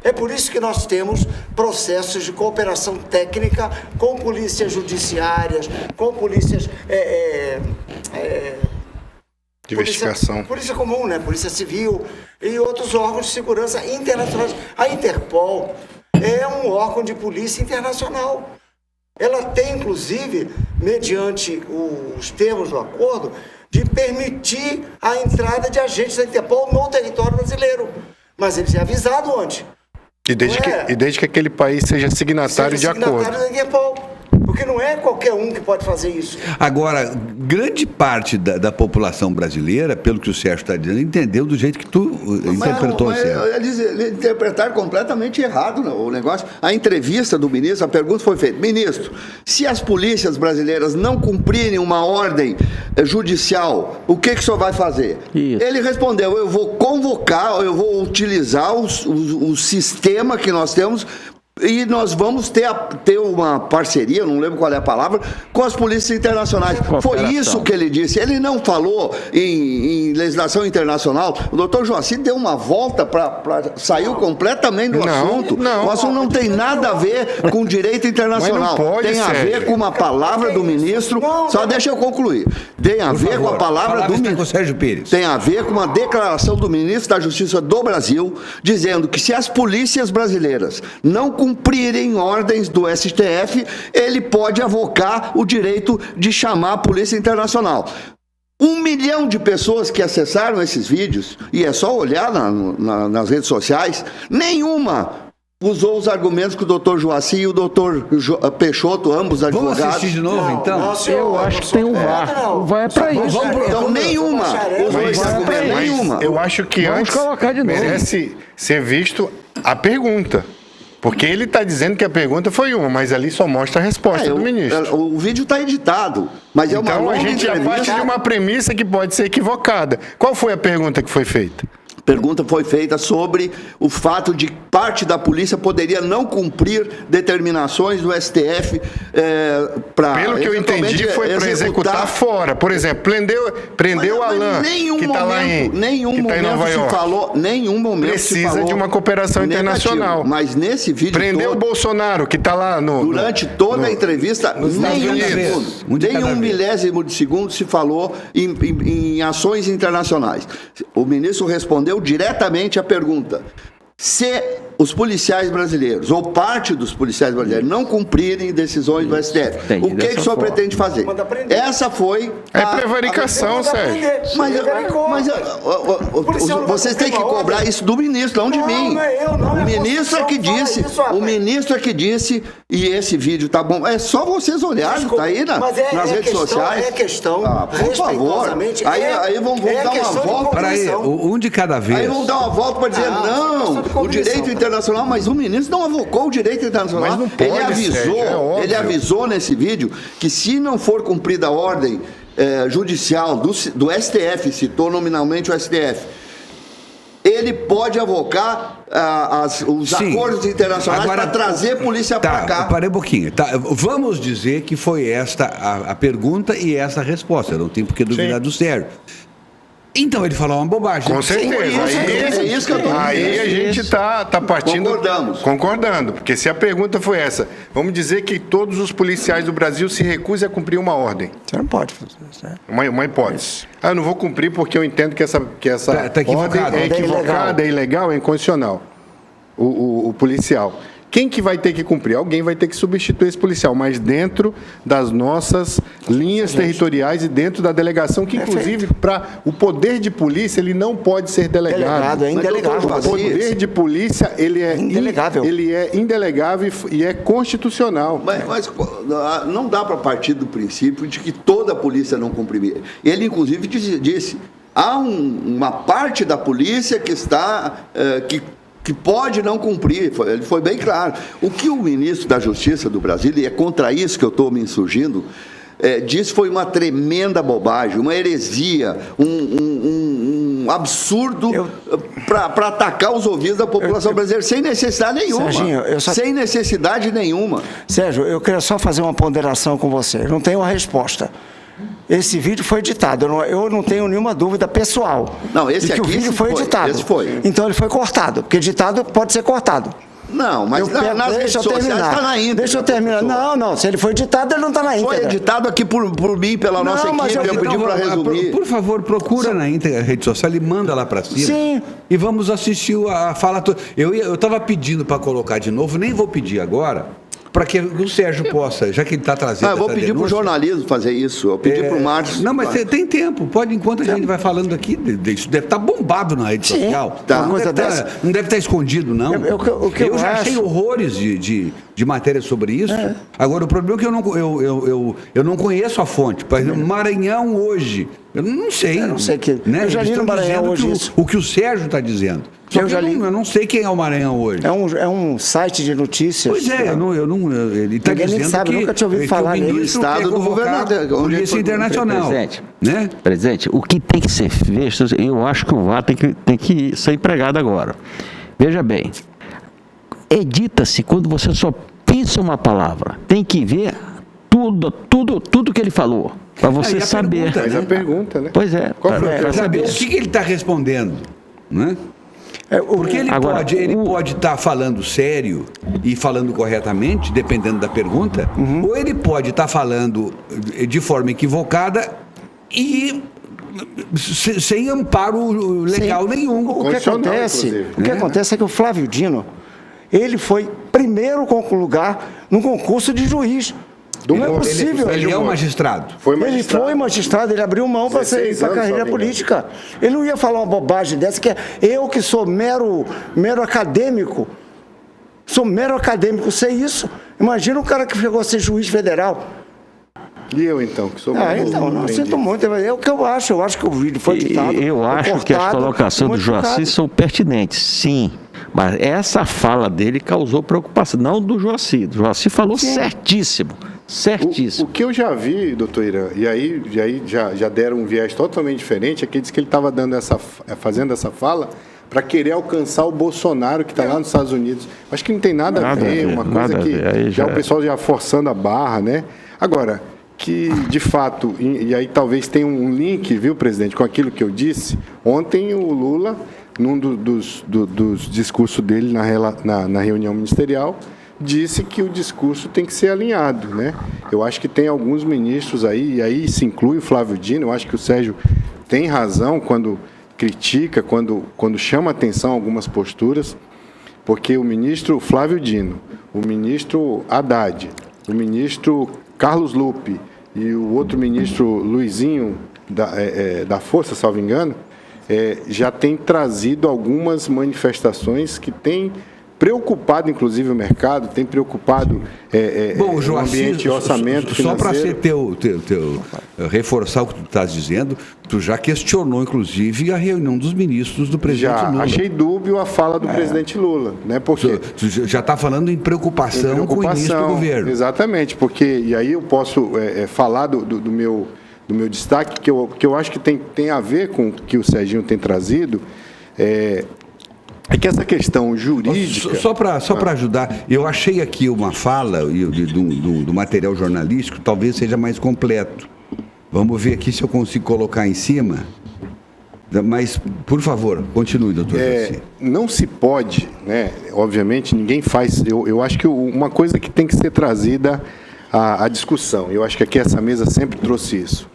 É por isso que nós temos processos de cooperação técnica com polícias judiciárias, com polícias... de investigação. Polícia comum, né? Polícia Civil e outros órgãos de segurança internacionais. A Interpol é um órgão de polícia internacional. Ela tem, inclusive, mediante os termos do acordo, de permitir a entrada de agentes da Interpol no território brasileiro. Mas eles têm avisado antes. E desde que aquele país seja signatário de acordo. Da Interpol. Porque não é qualquer um que pode fazer isso. Agora, grande parte da população brasileira, pelo que o Sérgio está dizendo, entendeu do jeito que tu interpretou, Sérgio. Eles interpretaram completamente errado o negócio. A entrevista do ministro, a pergunta foi feita: ministro, se as polícias brasileiras não cumprirem uma ordem judicial, o que o senhor vai fazer? Isso. Ele respondeu: eu vou convocar, eu vou utilizar o sistema que nós temos. E nós vamos ter uma parceria, não lembro qual é a palavra, com as polícias internacionais. Foi isso que ele disse. Ele não falou em legislação internacional. O doutor Joacim deu uma volta saiu completamente do assunto. O assunto não tem nada a ver com direito internacional. Tem a ver com uma palavra do ministro. Só deixa eu concluir. Tem a ver com a palavra do ministro. Sérgio Pires. Tem a ver com uma declaração do ministro da Justiça do Brasil, dizendo que se as polícias brasileiras não cumprirem ordens do STF, ele pode avocar o direito de chamar a Polícia Internacional. 1 milhão de pessoas que acessaram esses vídeos, e é só olhar nas redes sociais, nenhuma usou os argumentos que o doutor Joaci e o doutor Peixoto, ambos advogados... Vamos assistir de novo, então? Eu acho que tem um VAR. O VAR é pra isso. Então, nenhuma usou esse argumento, nenhuma. Eu acho que Vamos antes colocar de novo. merece ser visto a pergunta. Porque ele está dizendo que a pergunta foi uma, mas ali só mostra a resposta do ministro. O vídeo está editado, mas é uma Então longa a gente já entrevista. parte de uma premissa que pode ser equivocada. Qual foi a pergunta que foi feita? A pergunta foi feita sobre o fato de parte da polícia poderia não cumprir determinações do STF para... Pelo que eu entendi, foi para executar fora. Por exemplo, prendeu o Alain, que está lá em Nova York. Nenhum momento precisa de uma cooperação internacional. Mas nesse vídeo prendeu o Bolsonaro, que está lá durante toda a entrevista, nenhum milésimo de segundo se falou em ações internacionais. O ministro respondeu diretamente à pergunta: se os policiais brasileiros, ou parte dos policiais brasileiros, não cumprirem decisões do STF, o que o senhor pretende fazer? Essa foi... É prevaricação, Sérgio. Mas vocês têm que cobrar isso do ministro, não de mim. O ministro é que disse, e esse vídeo tá bom. É só vocês olharem, tá aí nas redes sociais. É questão, por favor. Aí vão dar uma volta. Peraí, um de cada vez. Aí vão dar uma volta para dizer, não, o direito internacional, mas o ministro não avocou o direito internacional. Mas não pode, ele avisou nesse vídeo que se não for cumprida a ordem judicial do STF, citou nominalmente o STF, ele pode avocar os acordos internacionais para trazer polícia para cá. Parei um pouquinho. Vamos dizer que foi esta a pergunta e essa a resposta. Eu não tenho por que duvidar do Sérgio. Então ele falou uma bobagem. Com certeza. É isso que eu tô dizendo. Aí a gente está partindo... Concordando. Porque se a pergunta foi essa, vamos dizer que todos os policiais do Brasil se recusem a cumprir uma ordem. Você não pode fazer isso, né? Uma hipótese. Eu não vou cumprir porque eu entendo que essa equivocado. ordem é equivocada, é ilegal, é inconstitucional. O policial. Quem que vai ter que cumprir? Alguém vai ter que substituir esse policial, mas dentro das nossas linhas territoriais e dentro da delegação, que inclusive para o poder de polícia ele não pode ser delegado. É indelegável. O poder de polícia ele é indelegável. Ele é indelegável e é constitucional. Mas não dá para partir do princípio de que toda a polícia não cumpre. Ele inclusive disse, há uma parte da polícia que está que pode não cumprir, ele foi bem claro. O que o ministro da Justiça do Brasil, e é contra isso que eu estou me insurgindo, disse foi uma tremenda bobagem, uma heresia, um absurdo para atacar os ouvidos da população brasileira, sem necessidade nenhuma. Serginho, sem necessidade nenhuma. Sérgio, eu quero só fazer uma ponderação com você, eu não tenho uma resposta. Esse vídeo foi editado, eu não tenho nenhuma dúvida pessoal. Não, esse de que aqui o vídeo foi editado. Esse foi. Então ele foi cortado, porque editado pode ser cortado. Não, mas nas redes sociais está na íntegra. Deixa eu terminar. Não, se ele foi editado, ele não está na íntegra. Foi editado aqui por mim, pela nossa equipe, eu pedi para resumir. Por favor, procura na íntegra rede social e manda lá para cima. Sim. E vamos assistir a fala toda. Eu estava pedindo para colocar de novo, nem vou pedir agora, para que o Sérgio possa, já que ele está trazendo. Eu vou pedir para o jornalismo fazer isso. Eu pedi para o Marcos. Não, mas tem tempo. Pode, enquanto a gente vai falando aqui, isso deve estar bombado na rede social. Tá. Não deve estar escondido, não. Eu já achei horrores de matéria sobre isso. Agora, o problema é que eu não conheço a fonte. Por exemplo, Maranhão hoje. Eu não sei. Eu não sei que. Né? Eu já li no Maranhão hoje. O que o Sérgio está dizendo. Eu não sei quem é o Maranhão hoje. É um site de notícias. Pois é, ele está dizendo sabe, que nunca tinha ouvido falar do estado do governador, Polícia Internacional. Presidente, o que tem que ser visto, eu acho que o VAR tem que ser empregado agora. Veja bem, edita-se quando você só pensa uma palavra. Tem que ver tudo que ele falou, para você saber. Mas a pergunta, né? Pois é. Para saber o que ele está respondendo, né? Porque ele pode estar falando sério e falando corretamente, dependendo da pergunta, ou ele pode estar falando de forma equivocada e sem amparo legal nenhum. O que acontece é que o Flávio Dino, ele foi primeiro lugar no concurso de juiz. Não é possível. Ele é um magistrado. Ele foi magistrado, ele abriu mão para a carreira política. Ele não ia falar uma bobagem dessa, que eu que sou mero acadêmico, sei isso. Imagina um cara que chegou a ser juiz federal. E eu, então, que sou não sinto muito. É o que eu acho que o vídeo foi editado. Eu acho que as colocações do Joaci são pertinentes, sim. Mas essa fala dele causou preocupação, não do Joaci. O Joaci falou certíssimo. Certíssimo. O que eu já vi, doutor Irã, e aí já deram um viés totalmente diferente, é que ele disse que ele estava fazendo essa fala para querer alcançar o Bolsonaro, que está lá nos Estados Unidos. Acho que não tem nada a ver, uma coisa que já o pessoal já forçando a barra, né? Agora, que de fato, e aí talvez tenha um link, viu, presidente, com aquilo que eu disse, ontem o Lula, num dos discursos dele na reunião ministerial, disse que o discurso tem que ser alinhado, né? Eu acho que tem alguns ministros aí, e aí se inclui o Flávio Dino, eu acho que o Sérgio tem razão quando critica, quando chama atenção algumas posturas, porque o ministro Flávio Dino, o ministro Haddad, o ministro Carlos Lupe e o outro ministro Luizinho da Força, salvo engano, já tem trazido algumas manifestações que têm preocupado, inclusive, o mercado, tem preocupado o ambiente e orçamento financeiro. Só para ser reforçar o que tu estás dizendo, tu já questionou, inclusive, a reunião dos ministros do presidente Lula. Já, achei dúbio a fala do presidente Lula, né? Porque tu já está falando em preocupação com o início do governo. Exatamente, porque, e aí eu posso falar do meu destaque, que eu acho que tem a ver com o que o Serginho tem trazido, é que essa questão jurídica... Só para ajudar, eu achei aqui uma fala do material jornalístico, talvez seja mais completo. Vamos ver aqui se eu consigo colocar em cima. Mas, por favor, continue, doutor. Não se pode, né? Obviamente, ninguém faz... Eu acho que uma coisa que tem que ser trazida à discussão, eu acho que aqui essa mesa sempre trouxe isso.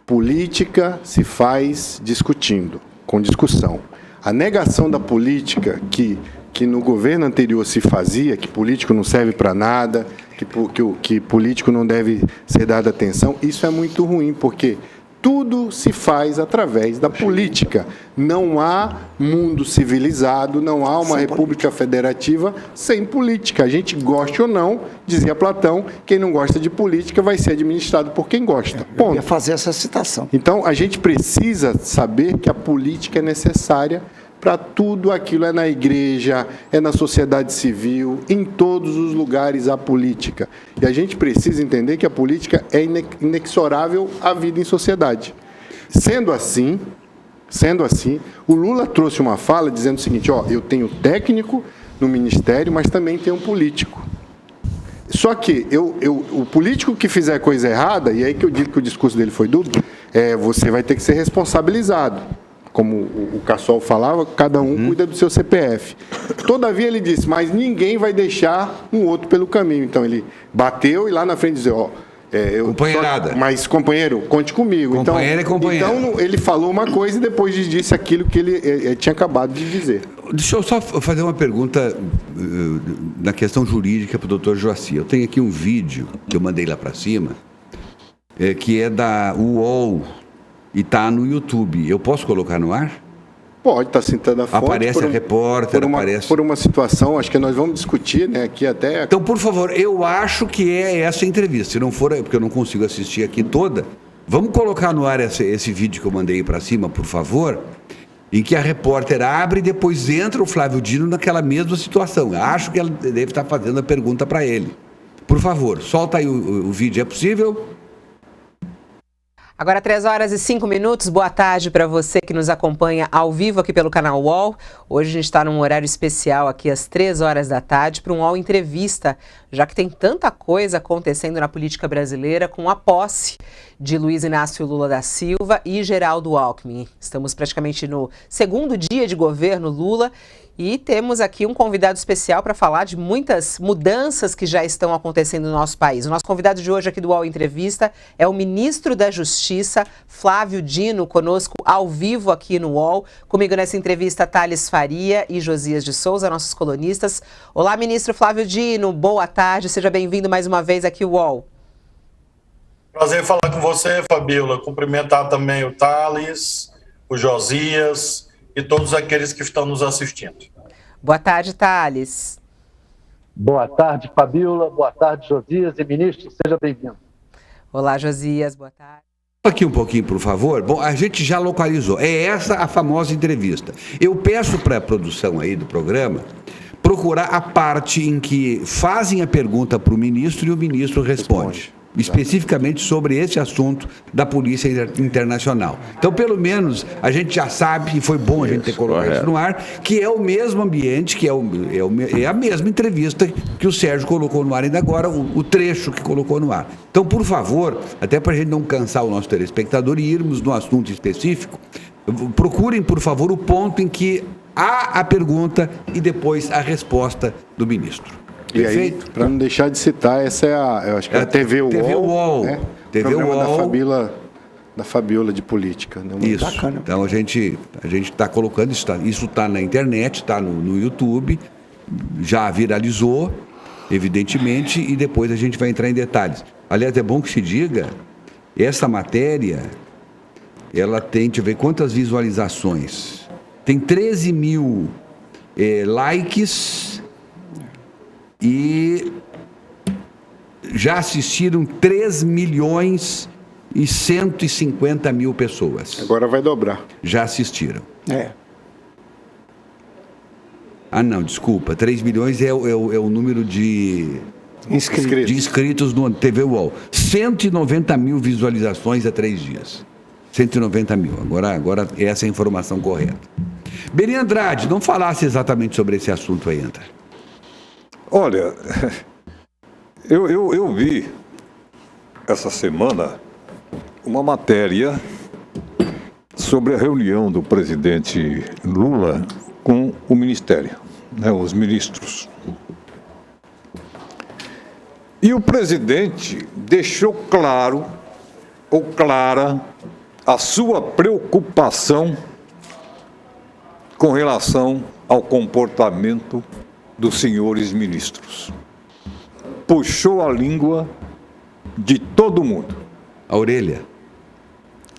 Política se faz discutindo, com discussão. A negação da política que no governo anterior se fazia, que político não serve para nada, que político não deve ser dado atenção, isso é muito ruim, porque tudo se faz através da política. Não há mundo civilizado, não há uma república federativa sem política. A gente goste ou não, dizia Platão, quem não gosta de política vai ser administrado por quem gosta. Ponto. Eu ia fazer essa citação. Então, a gente precisa saber que a política é necessária para tudo aquilo. É na igreja, é na sociedade civil, em todos os lugares há política. E a gente precisa entender que a política é inexorável à vida em sociedade. Sendo assim, o Lula trouxe uma fala dizendo o seguinte, eu tenho técnico no ministério, mas também tenho político. Só que o político que fizer coisa errada, e aí que eu digo que o discurso dele foi dúbio, você vai ter que ser responsabilizado. Como o Cassol falava, cada um cuida do seu CPF. Todavia, ele disse, mas ninguém vai deixar um outro pelo caminho. Então, ele bateu e lá na frente dizia, companheirada. Mas, companheiro, conte comigo. Companheiro é companheiro. Então, ele falou uma coisa e depois disse aquilo que ele tinha acabado de dizer. Deixa eu só fazer uma pergunta na questão jurídica para o doutor Joaci. Eu tenho aqui um vídeo que eu mandei lá para cima, que é da UOL, e está no YouTube. Eu posso colocar no ar? Pode, está citando a fonte. Aparece a repórter, aparece... Por uma situação, acho que nós vamos discutir, né, aqui até... Então, por favor, eu acho que é essa entrevista. Se não for, porque eu não consigo assistir aqui toda, vamos colocar no ar esse vídeo que eu mandei para cima, por favor, em que a repórter abre e depois entra o Flávio Dino naquela mesma situação. Eu acho que ela deve estar fazendo a pergunta para ele. Por favor, solta aí o vídeo, é possível? Agora 3h05, boa tarde para você que nos acompanha ao vivo aqui pelo canal UOL. Hoje a gente está num horário especial aqui às 3h da tarde para um UOL Entrevista, já que tem tanta coisa acontecendo na política brasileira com a posse de Luiz Inácio Lula da Silva e Geraldo Alckmin. Estamos praticamente no segundo dia de governo Lula e temos aqui um convidado especial para falar de muitas mudanças que já estão acontecendo no nosso país. O nosso convidado de hoje aqui do UOL Entrevista é o ministro da Justiça, Flávio Dino, conosco ao vivo aqui no UOL. Comigo nessa entrevista, Thales Faria e Josias de Souza, nossos colunistas. Olá, ministro Flávio Dino, boa tarde, seja bem-vindo mais uma vez aqui ao UOL. Prazer falar com você, Fabíola. Cumprimentar também o Thales, o Josias e todos aqueles que estão nos assistindo. Boa tarde, Thales. Boa tarde, Fabíola. Boa tarde, Josias e ministro. Seja bem-vindo. Olá, Josias. Boa tarde. Aqui um pouquinho, por favor. Bom, a gente já localizou. É essa a famosa entrevista. Eu peço para a produção aí do programa procurar a parte em que fazem a pergunta para o ministro e o ministro responde. Especificamente sobre esse assunto da Polícia Internacional. Então, pelo menos, a gente já sabe, e foi bom a gente ter colocado isso no ar, que é o mesmo ambiente, que é a mesma entrevista que o Sérgio colocou no ar ainda agora, o trecho que colocou no ar. Então, por favor, até para a gente não cansar o nosso telespectador e irmos no assunto específico, procurem, por favor, o ponto em que há a pergunta e depois a resposta do ministro. E aí, para não deixar de citar, essa é eu acho que é a TV UOL, né? TV UOL da Fabíola de política. Né? Isso. Bacana. Então a gente está colocando isso está na internet, está no YouTube, já viralizou, evidentemente, e depois a gente vai entrar em detalhes. Aliás, é bom que se diga, essa matéria, ela tem, deixa eu ver quantas visualizações. Tem 13 mil likes. E já assistiram 3.150.000 pessoas. Agora vai dobrar. Já assistiram. Ah, não, desculpa. 3 milhões é o número de inscritos no TV UOL. 190 mil visualizações há 3 dias. 190 mil. Agora essa é a informação correta. Beni Andrade, não falasse exatamente sobre esse assunto aí, André. Olha, eu vi essa semana uma matéria sobre a reunião do presidente Lula com o ministério, né, os ministros. E o presidente deixou claro, ou clara, a sua preocupação com relação ao comportamento dos senhores ministros. Puxou a língua de todo mundo. A orelha?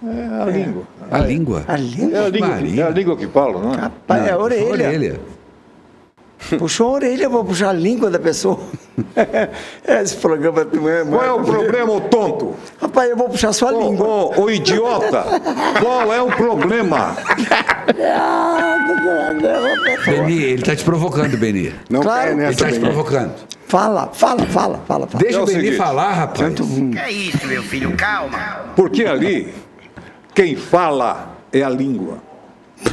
É a língua. A língua? A língua? É a língua que fala, não é? Rapaz, é a orelha. Puxou a orelha, vou puxar a língua da pessoa. Esse programa não é... Qual é o problema, ô tonto? Rapaz, eu vou puxar sua língua. Ô idiota, qual é o problema? Beni, ele está te provocando, Beni. Não claro, ele está te provocando. Fala. Deixa o Beni falar, rapaz. Que é isso, meu filho? Calma. Porque ali, quem fala é a língua.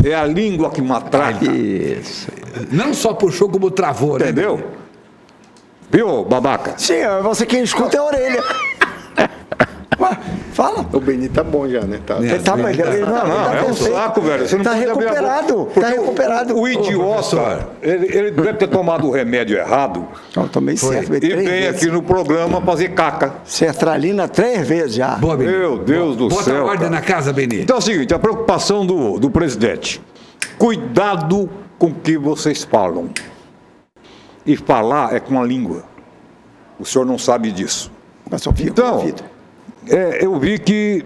É a língua que matraca. Isso. Não só puxou, como travou, né? Entendeu? Viu, babaca? Sim, você quem escuta é a orelha. Fala. O Beni tá bom já, né? Tá é um saco, velho. Você não pode recuperado. Tá recuperado. O idiota, ele deve ter tomado o remédio errado. Eu tomei certo. E vem aqui no programa fazer caca. Sertralina 3 vezes já. Boa, Beni. Meu Deus do céu. Bota ordem na casa, Beni. Então é o seguinte, a preocupação do presidente. Cuidado com o que vocês falam. E falar é com a língua. O senhor não sabe disso. Mas só fica então, eu vi que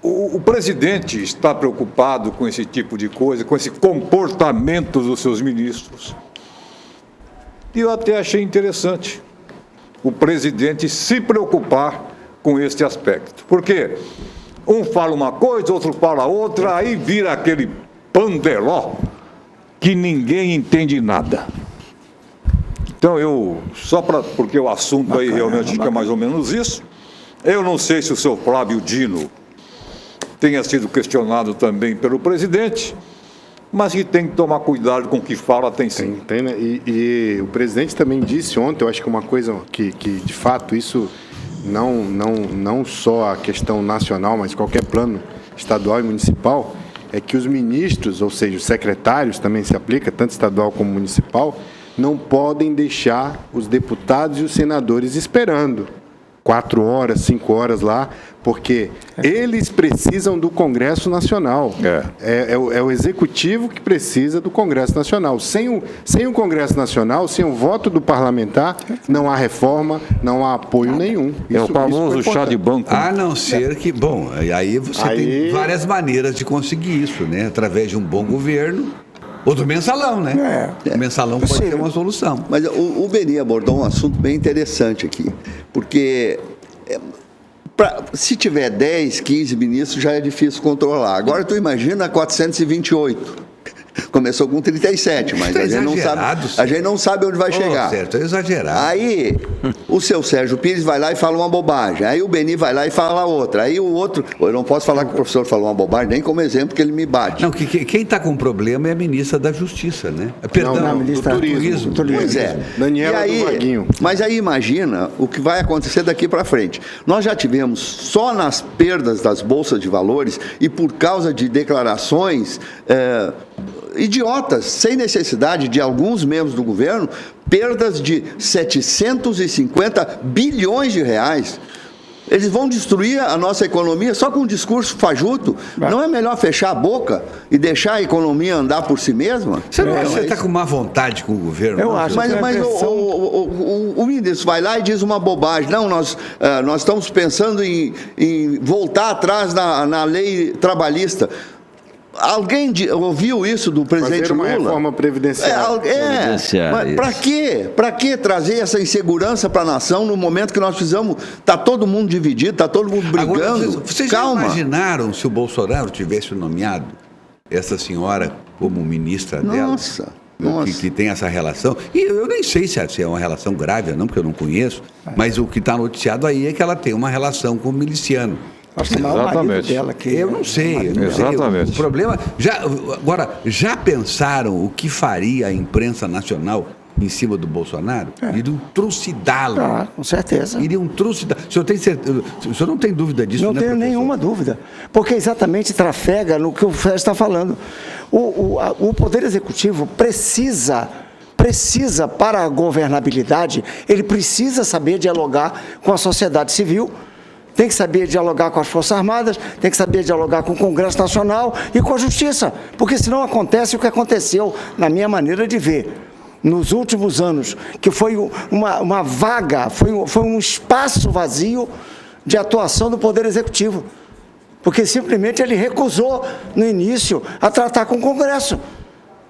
o presidente está preocupado com esse tipo de coisa, com esse comportamento dos seus ministros. E eu até achei interessante o presidente se preocupar com este aspecto. Porque um fala uma coisa, outro fala outra, aí vira aquele pandeló que ninguém entende nada. Então porque o assunto aí realmente é mais ou menos isso. Eu não sei se o seu Flávio Dino tenha sido questionado também pelo presidente, mas que tem que tomar cuidado com o que fala, tem sim. Tem, né? E o presidente também disse ontem, eu acho que uma coisa que de fato isso não só a questão nacional, mas qualquer plano estadual e municipal, é que os ministros, ou seja, os secretários, também se aplica, tanto estadual como municipal, não podem deixar os deputados e os senadores esperando 4 horas, 5 horas lá, porque eles precisam do Congresso Nacional. É o Executivo que precisa do Congresso Nacional. Sem o Congresso Nacional, sem o voto do parlamentar, não há reforma, não há apoio nenhum. É o famoso chá de banco. A não ser que, bom, aí você tem várias maneiras de conseguir isso, né? Através de um bom governo ou do mensalão, né? O mensalão pode ser uma solução. Mas o Beni abordou um assunto bem interessante aqui, porque se tiver 10, 15 ministros já é difícil controlar. Agora tu imagina 428. Começou com 37, mas a gente não sabe onde vai chegar. Certo, é exagerado. Aí o seu Sérgio Pires vai lá e fala uma bobagem. Aí o Beni vai lá e fala outra. Aí o outro... Eu não posso falar que o professor falou uma bobagem, nem como exemplo, porque ele me bate. Não, quem está com problema é a ministra da Justiça, né? Perdão, não, ministra do Turismo. Pois é. Daniela do Vaguinho. Mas aí imagina o que vai acontecer daqui para frente. Nós já tivemos, só nas perdas das bolsas de valores e por causa de declarações... idiotas, sem necessidade de alguns membros do governo, perdas de 750 bilhões de reais. Eles vão destruir a nossa economia só com um discurso fajuto. Não é melhor fechar a boca e deixar a economia andar por si mesma? Você não acha que você está com má vontade com o governo? Eu acho. Mas o ministro vai lá e diz uma bobagem. Não, nós estamos pensando em voltar atrás na lei trabalhista. Alguém ouviu isso do presidente Fazer uma Lula? Reforma previdenciária. Mas para quê? Para que trazer essa insegurança para a nação no momento que nós precisamos? Está todo mundo dividido, está todo mundo brigando. Agora, vocês já imaginaram se o Bolsonaro tivesse nomeado essa senhora como ministra dela? Nossa. Que tem essa relação. E eu nem sei se é uma relação grave ou não, porque eu não conheço, mas o que está noticiado aí é que ela tem uma relação com o miliciano. Exatamente. Dela, que eu não sei. Exatamente. O problema... Já pensaram o que faria a imprensa nacional em cima do Bolsonaro? Iriam trucidá-lo. Com certeza. Iriam trucidá-lo. O senhor tem certeza? O senhor não tem dúvida disso, não, né, tenho professor? nenhuma dúvida. Porque exatamente trafega no que o Fred está falando. O Poder Executivo precisa, para a governabilidade, ele precisa saber dialogar com a sociedade civil, tem que saber dialogar com as Forças Armadas, tem que saber dialogar com o Congresso Nacional e com a Justiça, porque senão acontece o que aconteceu, na minha maneira de ver, nos últimos anos, que foi uma vaga, foi um espaço vazio de atuação do Poder Executivo, porque simplesmente ele recusou, no início, a tratar com o Congresso.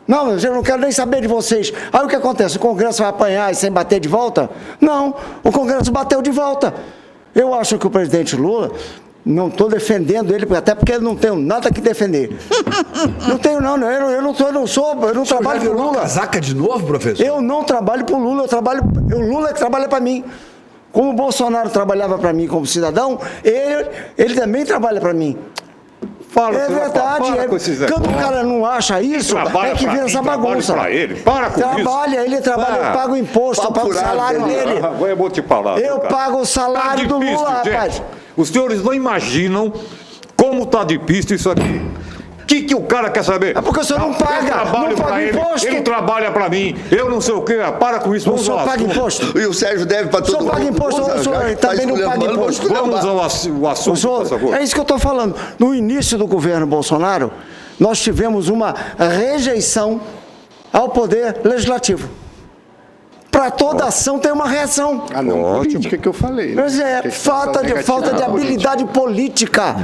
Não, eu não quero nem saber de vocês. Aí o que acontece? O Congresso vai apanhar e sem bater de volta? Não, o Congresso bateu de volta. Eu acho que o presidente Lula, não estou defendendo ele, até porque eu não tenho nada que defender. Não tenho, não. Eu não trabalho para o Lula. Casaca de novo, professor? Eu não trabalho para o Lula, o Lula é que trabalha para mim. Como o Bolsonaro trabalhava para mim como cidadão, ele também trabalha para mim. É verdade. Quando o cara não acha isso, é que vira essa bagunça. Ele trabalha, eu pago imposto, eu pago o salário dele. Eu vou te falar. Eu pago o salário do Lula, rapaz. Os senhores não imaginam como está difícil isso aqui. O que o cara quer saber? É porque o senhor não paga, não paga imposto. Ele trabalha para mim, eu não sei o quê, para com isso. O senhor paga imposto. E o Sérgio deve para todo mundo. O senhor paga imposto, o senhor também não paga imposto. Vamos ao assunto. É isso que eu estou falando. No início do governo Bolsonaro, nós tivemos uma rejeição ao poder legislativo. Para toda ação tem uma reação. Não, política que eu falei. Mas falta de habilidade política.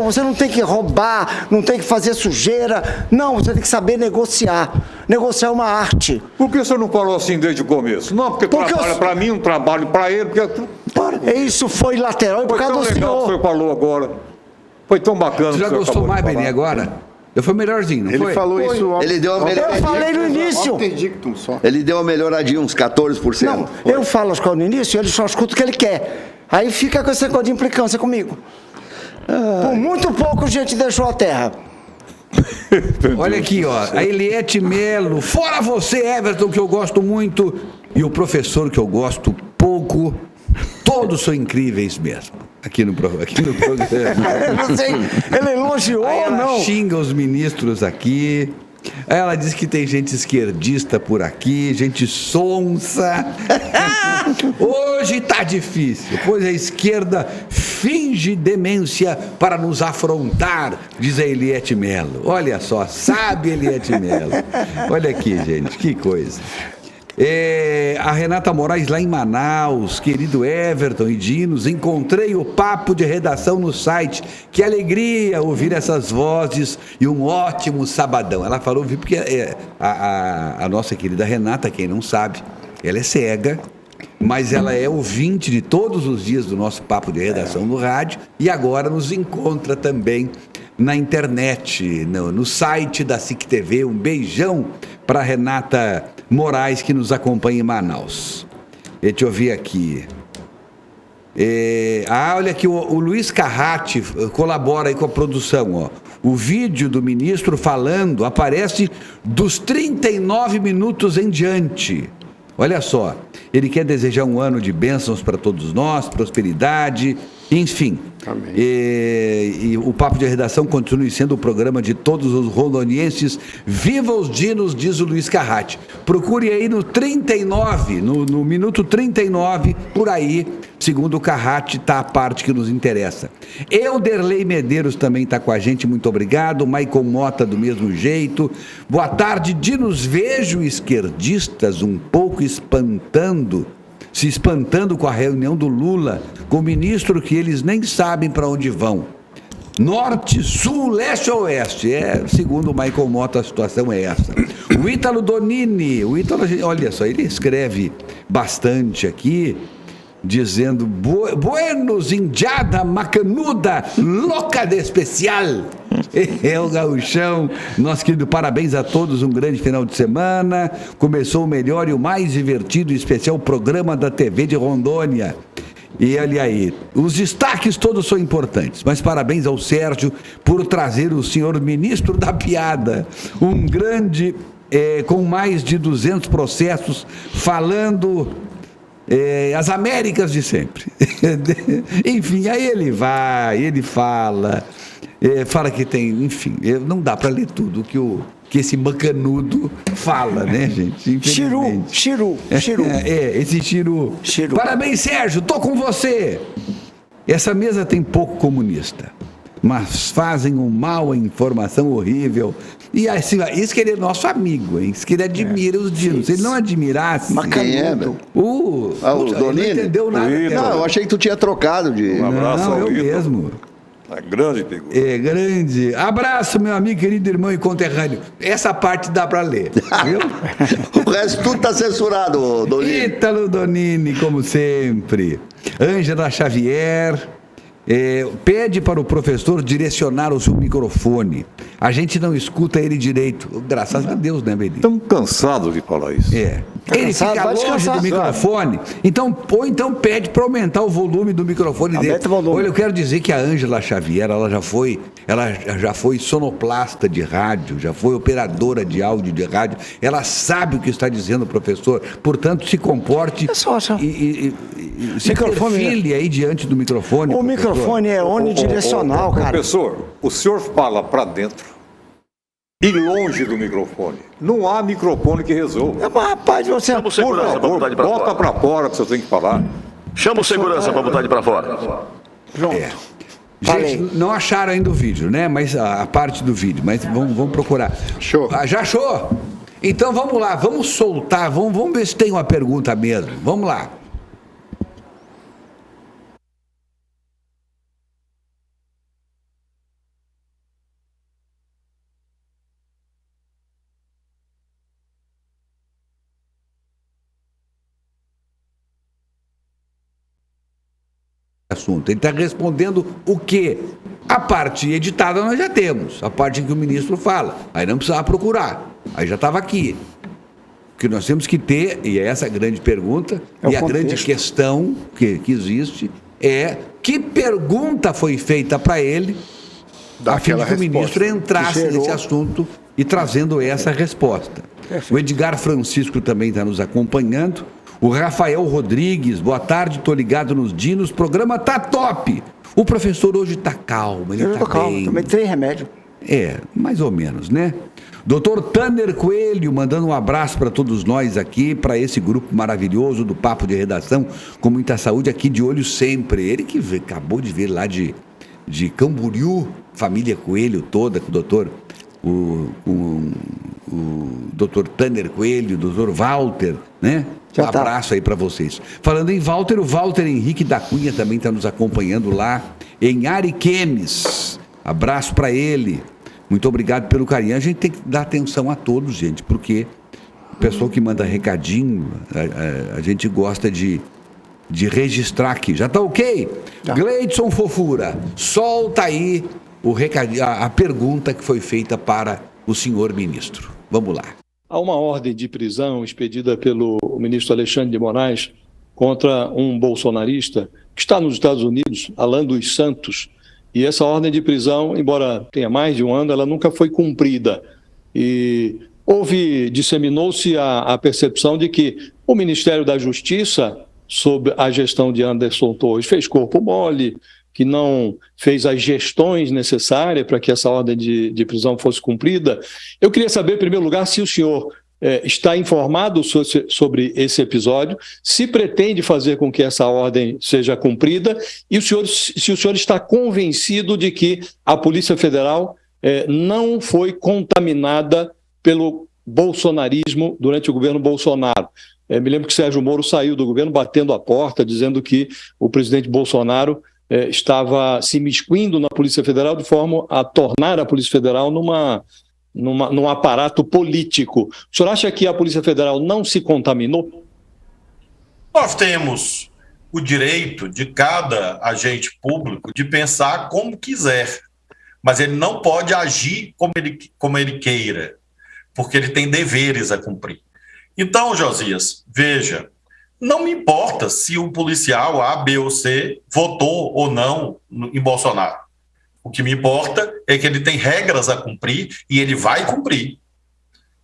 Você não tem que roubar, não tem que fazer sujeira. Não, você tem que saber negociar. Negociar é uma arte. Por que o senhor não falou assim desde o começo? Não, porque trabalha para mim, um trabalho para ele. Isso foi lateral por causa do senhor. Foi tão legal que o senhor falou agora. Foi tão bacana. Você já gostou mais, Beni, agora? Foi melhorzinho, não foi? Ele falou isso. Ele deu uma melhoradinha. Eu falei no início. Ele deu uma melhoradinha, uns 14%. Não, eu falo as coisas no início, ele só escuta o que ele quer. Aí fica com esse negócio de implicância comigo. Por muito pouco a gente deixou a terra. Olha aqui, ó, a Eliette Melo, fora você, Everton, que eu gosto muito, e o professor que eu gosto pouco, todos são incríveis mesmo. Aqui no programa. Eu não sei, ele elogiou ou não? Xinga os ministros aqui. Ela diz que tem gente esquerdista por aqui, gente sonsa. Hoje tá difícil, pois a esquerda finge demência para nos afrontar, diz a Eliette Mello. Olha só, sabe Eliette Mello. Olha aqui, gente, que coisa. A Renata Moraes lá em Manaus, querido Everton e Dinos, encontrei o papo de redação no site. Que alegria ouvir essas vozes e um ótimo sabadão. Ela falou, vi porque a nossa querida Renata, quem não sabe, ela é cega, mas ela é ouvinte de todos os dias do nosso papo de redação no rádio e agora nos encontra também na internet, no site da SIC TV. Um beijão para Renata Moraes, que nos acompanha em Manaus. Deixa eu ver aqui. Olha aqui, o Luiz Carratti colabora aí com a produção. Ó. O vídeo do ministro falando aparece dos 39 minutos em diante. Olha só, ele quer desejar um ano de bênçãos para todos nós, prosperidade, enfim. Amém. E o Papo de Redação continue sendo o programa de todos os rondonienses. Viva os dinos, diz o Luiz Carratti. Procure aí no 39, no minuto 39, por aí, segundo o Carratti, está a parte que nos interessa. Euderlei Medeiros também está com a gente, muito obrigado. Maicon Mota do mesmo jeito. Boa tarde, dinos. Vejo esquerdistas um pouco se espantando com a reunião do Lula, com o ministro que eles nem sabem para onde vão. Norte, sul, leste ou oeste. Segundo o Michael Mota, a situação é essa. O Ítalo Donini, olha só, ele escreve bastante aqui, dizendo: Buenos, indiada, macanuda, louca de especial. É o gauchão. Nosso querido, parabéns a todos, um grande final de semana. Começou o melhor e o mais divertido e especial programa da TV de Rondônia. E olha aí, os destaques todos são importantes, mas parabéns ao Sérgio por trazer o senhor ministro da piada, um grande, com mais de 200 processos, falando as Américas de sempre. Enfim, aí ele fala que tem, enfim, não dá para ler tudo que esse macanudo fala, né, gente? Chiru. Esse Chiru. Parabéns, Sérgio, tô com você. Essa mesa tem pouco comunista, mas fazem um mal, a informação horrível. E assim, isso que ele é nosso amigo, hein? Isso que ele admira os dinos. Se ele não admirasse... Macanudo. O Donini? Não entendeu nada. Não, eu achei que tu tinha trocado de... Um abraço ao eu mesmo. É grande figura. É grande. Abraço, meu amigo, querido irmão e conterrâneo. Essa parte dá para ler, viu? O resto tudo tá censurado, Donini. Ítalo Donini, como sempre. Ângela Xavier. Pede para o professor direcionar o seu microfone. A gente não escuta ele direito. Graças a Deus, né, Beli? Estamos cansados de falar isso. Ele fica longe do microfone. Então pede para aumentar o volume do microfone dele. Olha, eu quero dizer que a Ângela Xavier, ela já foi sonoplasta de rádio, já foi operadora de áudio de rádio. Ela sabe o que está dizendo o professor. Portanto, se comporte e se perfile aí diante do microfone. O microfone é unidirecional, cara. Professor, o senhor fala para dentro e longe do microfone. Não há microfone que resolva. Mas, rapaz, você... Chama o segurança para botar ele para fora. Bota para fora que você tem que falar. Chama o segurança para botar ele para fora. Pronto. Gente, não acharam ainda o vídeo, né? Mas a parte do vídeo, mas vamos procurar. Show. Já achou? Então vamos lá, vamos soltar, vamos ver se tem uma pergunta mesmo. Vamos lá. Assunto. Ele está respondendo o quê? A parte editada nós já temos, a parte em que o ministro fala. Aí não precisava procurar, aí já estava aqui. O que nós temos que ter, e é essa a grande pergunta, e a grande questão que existe, é que pergunta foi feita para ele, a fim de que o ministro entrasse nesse assunto e trazendo essa resposta. O Edgar Francisco também está nos acompanhando. O Rafael Rodrigues, boa tarde, tô ligado nos dinos, o programa tá top. O professor hoje tá calmo, ele tá calmo, bem. tomei 3 remédios. Mais ou menos, né? Dr. Tanner Coelho, mandando um abraço para todos nós aqui, para esse grupo maravilhoso do Papo de Redação, com muita saúde, aqui de olho sempre. Ele que acabou de vir lá de Camboriú, família Coelho toda, com o Dr. Tanner Coelho, o Dr. Walter, né? Um abraço aí para vocês. Falando em Walter, o Walter Henrique da Cunha também está nos acompanhando lá em Ariquemes. Abraço para ele. Muito obrigado pelo carinho. A gente tem que dar atenção a todos, gente, porque o pessoal que manda recadinho, a gente gosta de registrar aqui. Já tá ok? Tá. Gleidson Fofura, solta aí a pergunta que foi feita para o senhor ministro. Vamos lá. Há uma ordem de prisão expedida pelo ministro Alexandre de Moraes contra um bolsonarista que está nos Estados Unidos, Alan dos Santos, e essa ordem de prisão, embora tenha mais de um ano, ela nunca foi cumprida. E disseminou-se a percepção de que o Ministério da Justiça, sob a gestão de Anderson Torres, fez corpo mole, que não fez as gestões necessárias para que essa ordem de prisão fosse cumprida. Eu queria saber, em primeiro lugar, se o senhor está informado sobre esse episódio, se pretende fazer com que essa ordem seja cumprida e se o senhor está convencido de que a Polícia Federal não foi contaminada pelo bolsonarismo durante o governo Bolsonaro. Me lembro que Sérgio Moro saiu do governo batendo a porta, dizendo que o presidente Bolsonaro estava se imiscuindo na Polícia Federal de forma a tornar a Polícia Federal num aparato político. O senhor acha que a Polícia Federal não se contaminou? Nós temos o direito de cada agente público de pensar como quiser, mas ele não pode agir como ele queira, porque ele tem deveres a cumprir. Então, Josias, veja, não me importa se o policial A, B ou C votou ou não em Bolsonaro. O que me importa é que ele tem regras a cumprir e ele vai cumprir.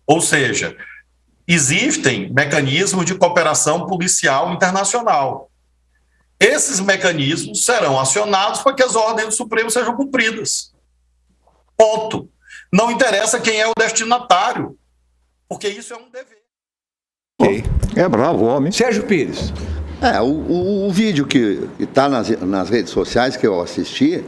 Ou seja, existem mecanismos de cooperação policial internacional. Esses mecanismos serão acionados para que as ordens do Supremo sejam cumpridas. Ponto. Não interessa quem é o destinatário, porque isso é um dever. Okay. É bravo, homem. Sérgio Pires. O vídeo que está nas redes sociais que eu assisti,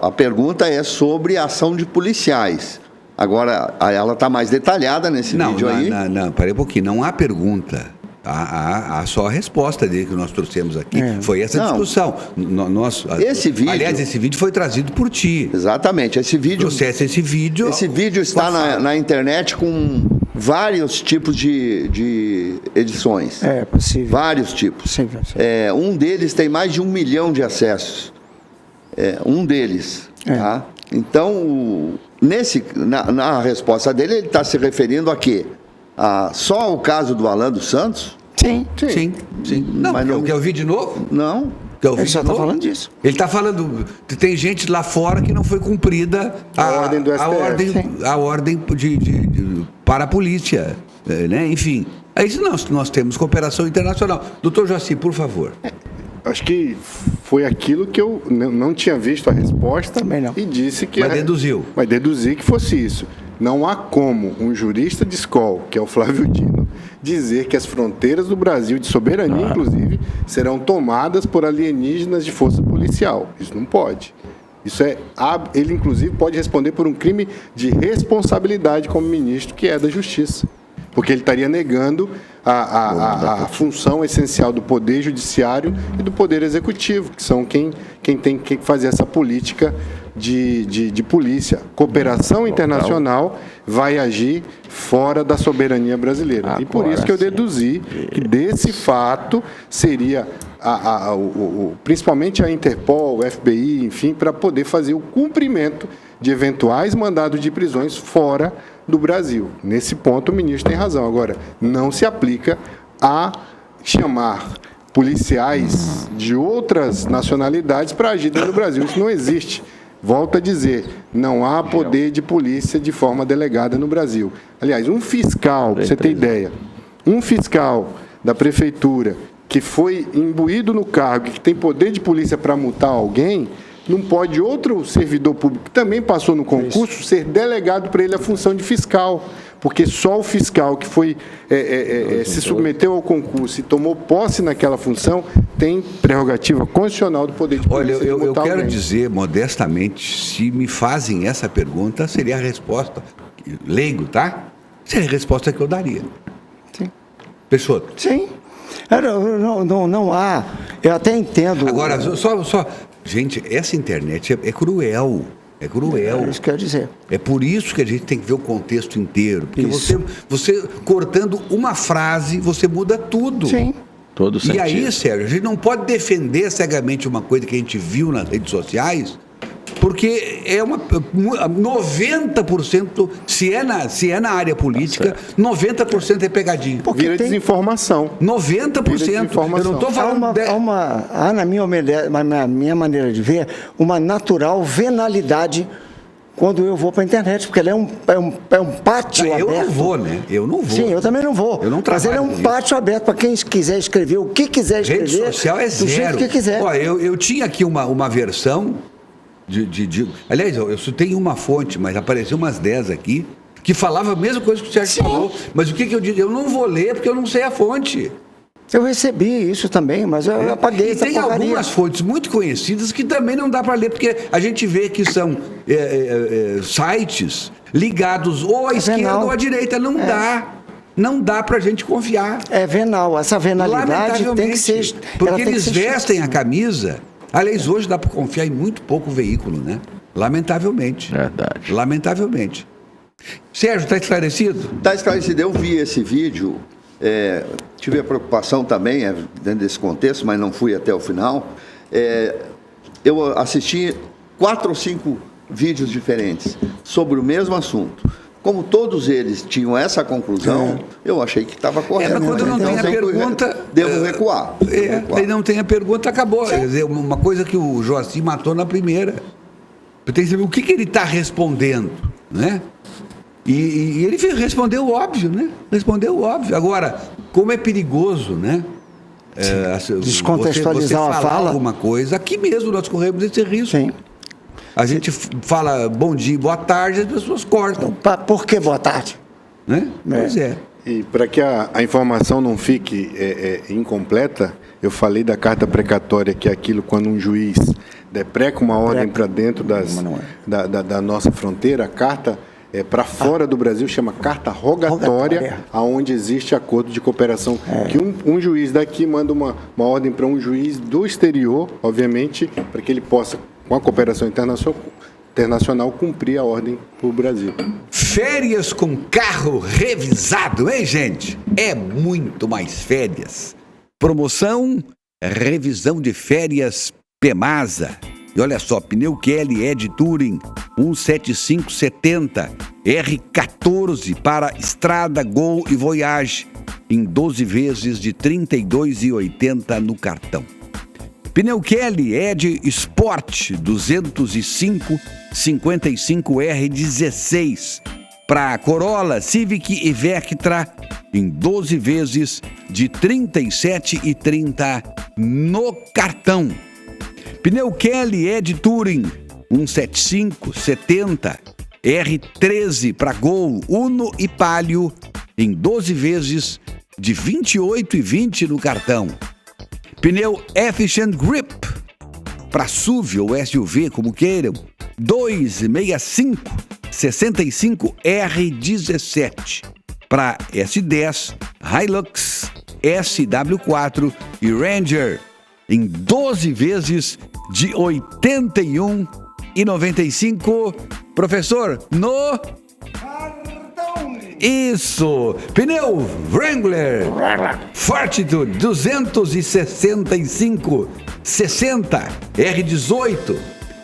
a pergunta é sobre a ação de policiais. Agora, ela está mais detalhada nesse vídeo aí. Não, peraí um pouquinho. Não há pergunta. Há só a resposta dele que nós trouxemos aqui. Foi essa discussão. Esse vídeo... Aliás, esse vídeo foi trazido por ti. Exatamente. Esse vídeo está na internet com vários tipos de edições. É possível. Vários tipos. Sim. Um deles tem mais de 1 milhão de acessos. Um deles. Tá? Então, na resposta dele, ele está se referindo a quê? Só o caso do Alan dos Santos? Sim. Não, mas não quer ouvir de novo? Não. Ele só está falando disso. Ele está falando... Tem gente lá fora que não foi cumprida a ordem do STF. A ordem para a polícia. Né? Enfim, aí nós temos cooperação internacional. Doutor Jaci, por favor. Acho que foi aquilo que eu não tinha visto a resposta. Também não. E disse que... Mas deduziu. Mas deduzi que fosse isso. Não há como um jurista de escola, que é o Flávio Dino, dizer que as fronteiras do Brasil, de soberania inclusive, serão tomadas por alienígenas de força policial. Isso não pode. Ele, inclusive, pode responder por um crime de responsabilidade como ministro, que é da Justiça. Porque ele estaria negando a função essencial do Poder Judiciário e do Poder Executivo, que são quem tem que fazer essa política de polícia. Cooperação internacional vai agir fora da soberania brasileira. E por isso que eu deduzi que desse fato seria principalmente a Interpol, o FBI, enfim, para poder fazer o cumprimento de eventuais mandados de prisões fora do Brasil. Nesse ponto, o ministro tem razão. Agora, não se aplica a chamar policiais de outras nacionalidades para agir dentro do Brasil. Isso não existe. Volto a dizer, não há poder de polícia de forma delegada no Brasil. Aliás, um fiscal, para você ter ideia, um fiscal da prefeitura que foi imbuído no cargo, que tem poder de polícia para multar alguém, não pode outro servidor público que também passou no concurso ser delegado para ele a função de fiscal. Porque só o fiscal que foi se submeteu ao concurso e tomou posse naquela função tem prerrogativa constitucional do poder de polícia. Olha, eu quero dizer modestamente, se me fazem essa pergunta, seria a resposta, leigo, tá? Seria a resposta que eu daria. Sim. Peixoto? Sim. Não há, eu até entendo. Agora, só gente, essa internet é cruel. É cruel. É isso que eu ia dizer. É por isso que a gente tem que ver o contexto inteiro. Porque você cortando uma frase, você muda tudo. Sim. Todo sentido. E aí, Sérgio, a gente não pode defender cegamente uma coisa que a gente viu nas redes sociais, porque é 90%, se é na área política, 90% é pegadinha. Porque vira desinformação. 90%. Eu não estou falando... Há na minha maneira de ver, uma natural venalidade quando eu vou para a internet, porque ela é um pátio aberto. Eu não vou, né? Eu não vou. Sim, eu também não vou. Eu não Mas ele é um pátio aberto para quem quiser escrever o que quiser escrever. Rede social é zero. Do jeito que quiser. Ó, eu tinha aqui uma versão aliás, eu só tenho uma fonte, mas apareceu umas 10 aqui, que falava a mesma coisa que o Sérgio falou. Mas o que eu digo? Eu não vou ler porque eu não sei a fonte. Eu recebi isso também, mas eu apaguei essa porcaria. Tem algumas fontes muito conhecidas que também não dá para ler, porque a gente vê que são sites ligados ou à esquerda ou à direita. Não dá. Não dá para a gente confiar. É venal. Essa venalidade tem que ser... Porque eles vestem a camisa... Aliás, hoje dá para confiar em muito pouco veículo, né? Lamentavelmente. Verdade. Lamentavelmente. Sérgio, está esclarecido? Está esclarecido. Eu vi esse vídeo, tive a preocupação também dentro desse contexto, mas não fui até o final. Eu assisti 4 ou 5 vídeos diferentes sobre o mesmo assunto. Como todos eles tinham essa conclusão, eu achei que estava correto. Mas quando não tem a pergunta... Devo recuar. Aí não tem a pergunta, acabou. Quer dizer, uma coisa que o Joacim matou na primeira. Tem que saber o que ele está respondendo, né? E ele respondeu óbvio, né? Respondeu óbvio. Agora, como é perigoso, né? Descontextualizar você a fala. Alguma coisa. Aqui mesmo nós corremos esse risco. Sim. A gente fala bom dia e boa tarde, as pessoas cortam. Por que boa tarde? Né? Pois é. E para que a informação não fique incompleta, eu falei da carta precatória, que é aquilo quando um juiz depreca uma ordem para dentro da nossa fronteira. A carta para fora do Brasil chama carta rogatória, aonde existe acordo de cooperação. Que um juiz daqui manda uma ordem para um juiz do exterior, obviamente, para que ele possa, com a cooperação internacional, cumprir a ordem para o Brasil. Férias com carro revisado, hein, gente? É muito mais férias. Promoção, revisão de férias Pemasa. E olha só, pneu Kelly Ed Touring 17570 R14 para Estrada, Gol e Voyage em 12 vezes de R$ 32,80 no cartão. Pneu Kelly Ed Sport 205 55R16 para Corolla, Civic e Vectra em 12 vezes de R$ 37,30 no cartão. Pneu Kelly Ed Touring 17570 R13 para Gol, Uno e Palio em 12 vezes de R$ 28,20 no cartão. Pneu Efficient Grip para SUV ou SUV, como queiram, 265 65 R17 para S10, Hilux, SW4 e Ranger em 12 vezes de R$ 81,95. Professor, no... Isso! Pneu Wrangler Fortitude 265 60 R18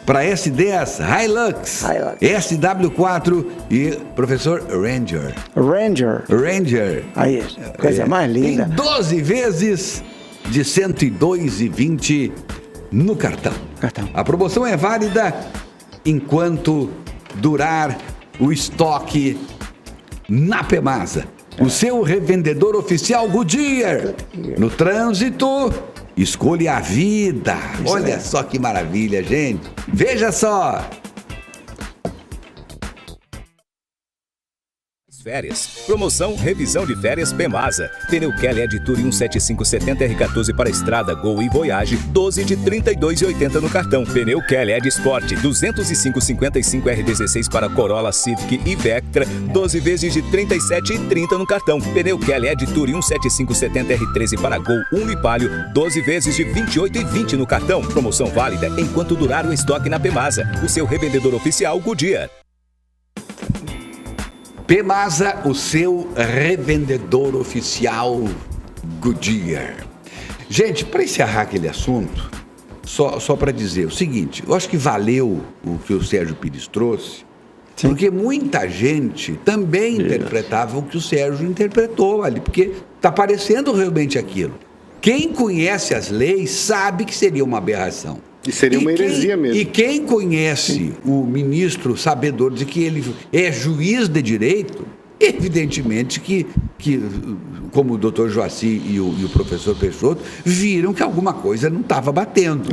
para S10, Hilux, SW4 e professor Ranger. Aí, coisa mais linda. Em 12 vezes de R$ 102,20 no cartão. A promoção é válida enquanto durar o estoque na Pemasa. O seu revendedor oficial Goodyear. No trânsito, Escolha a vida. Olha só que maravilha, gente. Veja só. Férias. Promoção Revisão de Férias Pemasa. Pneu Kelly Editure 17570 R14 para estrada, Gol e Voyage, 12 de R$ 32,80 no cartão. Pneu Kelly Ed Sport 20555 R16 para Corolla, Civic e Vectra, 12 vezes de R$ 37,30 no cartão. Pneu Kelly Editure 17570 R13 para Gol, Uno e Palio, 12 vezes de R$ 28,20 no cartão. Promoção válida enquanto durar o estoque na Pemasa, o seu revendedor oficial Goodyear. Pemasa, o seu revendedor oficial Goodyear. Gente, para encerrar aquele assunto, só para dizer o seguinte, eu acho que valeu o que o Sérgio Pires trouxe, porque muita gente também interpretava o que o Sérgio interpretou ali, porque está parecendo realmente aquilo. Quem conhece as leis sabe que seria uma aberração. E seria uma heresia mesmo. E quem conhece o ministro sabedor de que ele é juiz de direito, evidentemente que como o doutor Joaci e o professor Peixoto, viram que alguma coisa não estava batendo.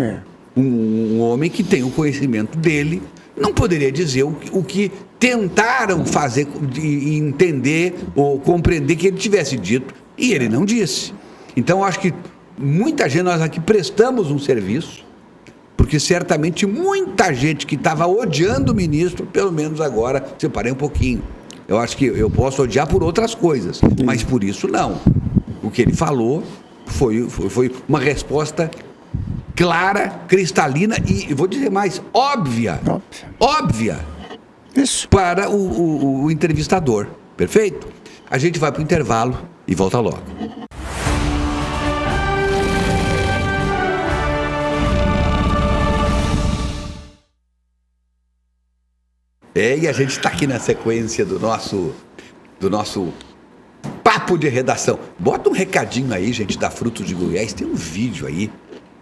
Um homem que tem o conhecimento dele não poderia dizer o que tentaram fazer, entender ou compreender que ele tivesse dito, e ele não disse. Então, acho que muita gente, nós aqui prestamos um serviço, porque certamente muita gente que estava odiando o ministro, pelo menos agora, separei um pouquinho. Eu acho que eu posso odiar por outras coisas, mas por isso não. O que ele falou foi uma resposta clara, cristalina e vou dizer mais, óbvia Isso. Para o entrevistador. Perfeito? A gente vai para o intervalo e volta logo. E a gente está aqui na sequência do nosso papo de redação. Bota um recadinho aí, gente, da Frutos de Goiás. Tem um vídeo aí,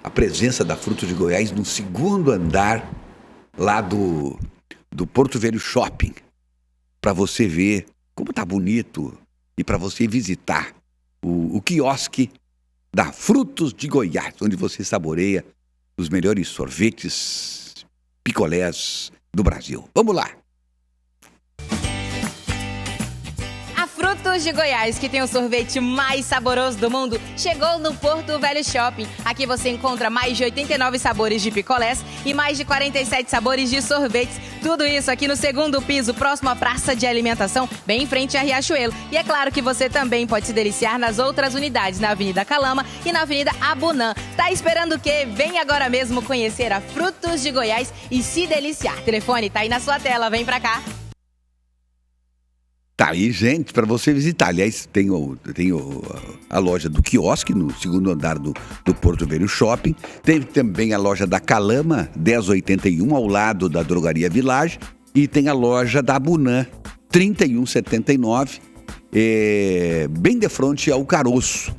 a presença da Frutos de Goiás no segundo andar lá do Porto Velho Shopping, para você ver como tá bonito e para você visitar o quiosque da Frutos de Goiás, onde você saboreia os melhores sorvetes, picolés do Brasil. Vamos lá! Frutos de Goiás, que tem o sorvete mais saboroso do mundo, chegou no Porto Velho Shopping. Aqui você encontra mais de 89 sabores de picolés e mais de 47 sabores de sorvetes. Tudo isso aqui no segundo piso, próximo à praça de alimentação, bem em frente a Riachuelo. E é claro que você também pode se deliciar nas outras unidades, na Avenida Calama e na Avenida Abunã. Tá esperando o quê? Vem agora mesmo conhecer a Frutos de Goiás e se deliciar. Telefone tá aí na sua tela, vem pra cá. Tá aí, gente, para você visitar. Aliás, tem a loja do quiosque no segundo andar do Porto Velho Shopping. Tem também a loja da Calama, 1081, ao lado da Drogaria Village. E tem a loja da Abunã, 3179, bem de frente ao Caroço.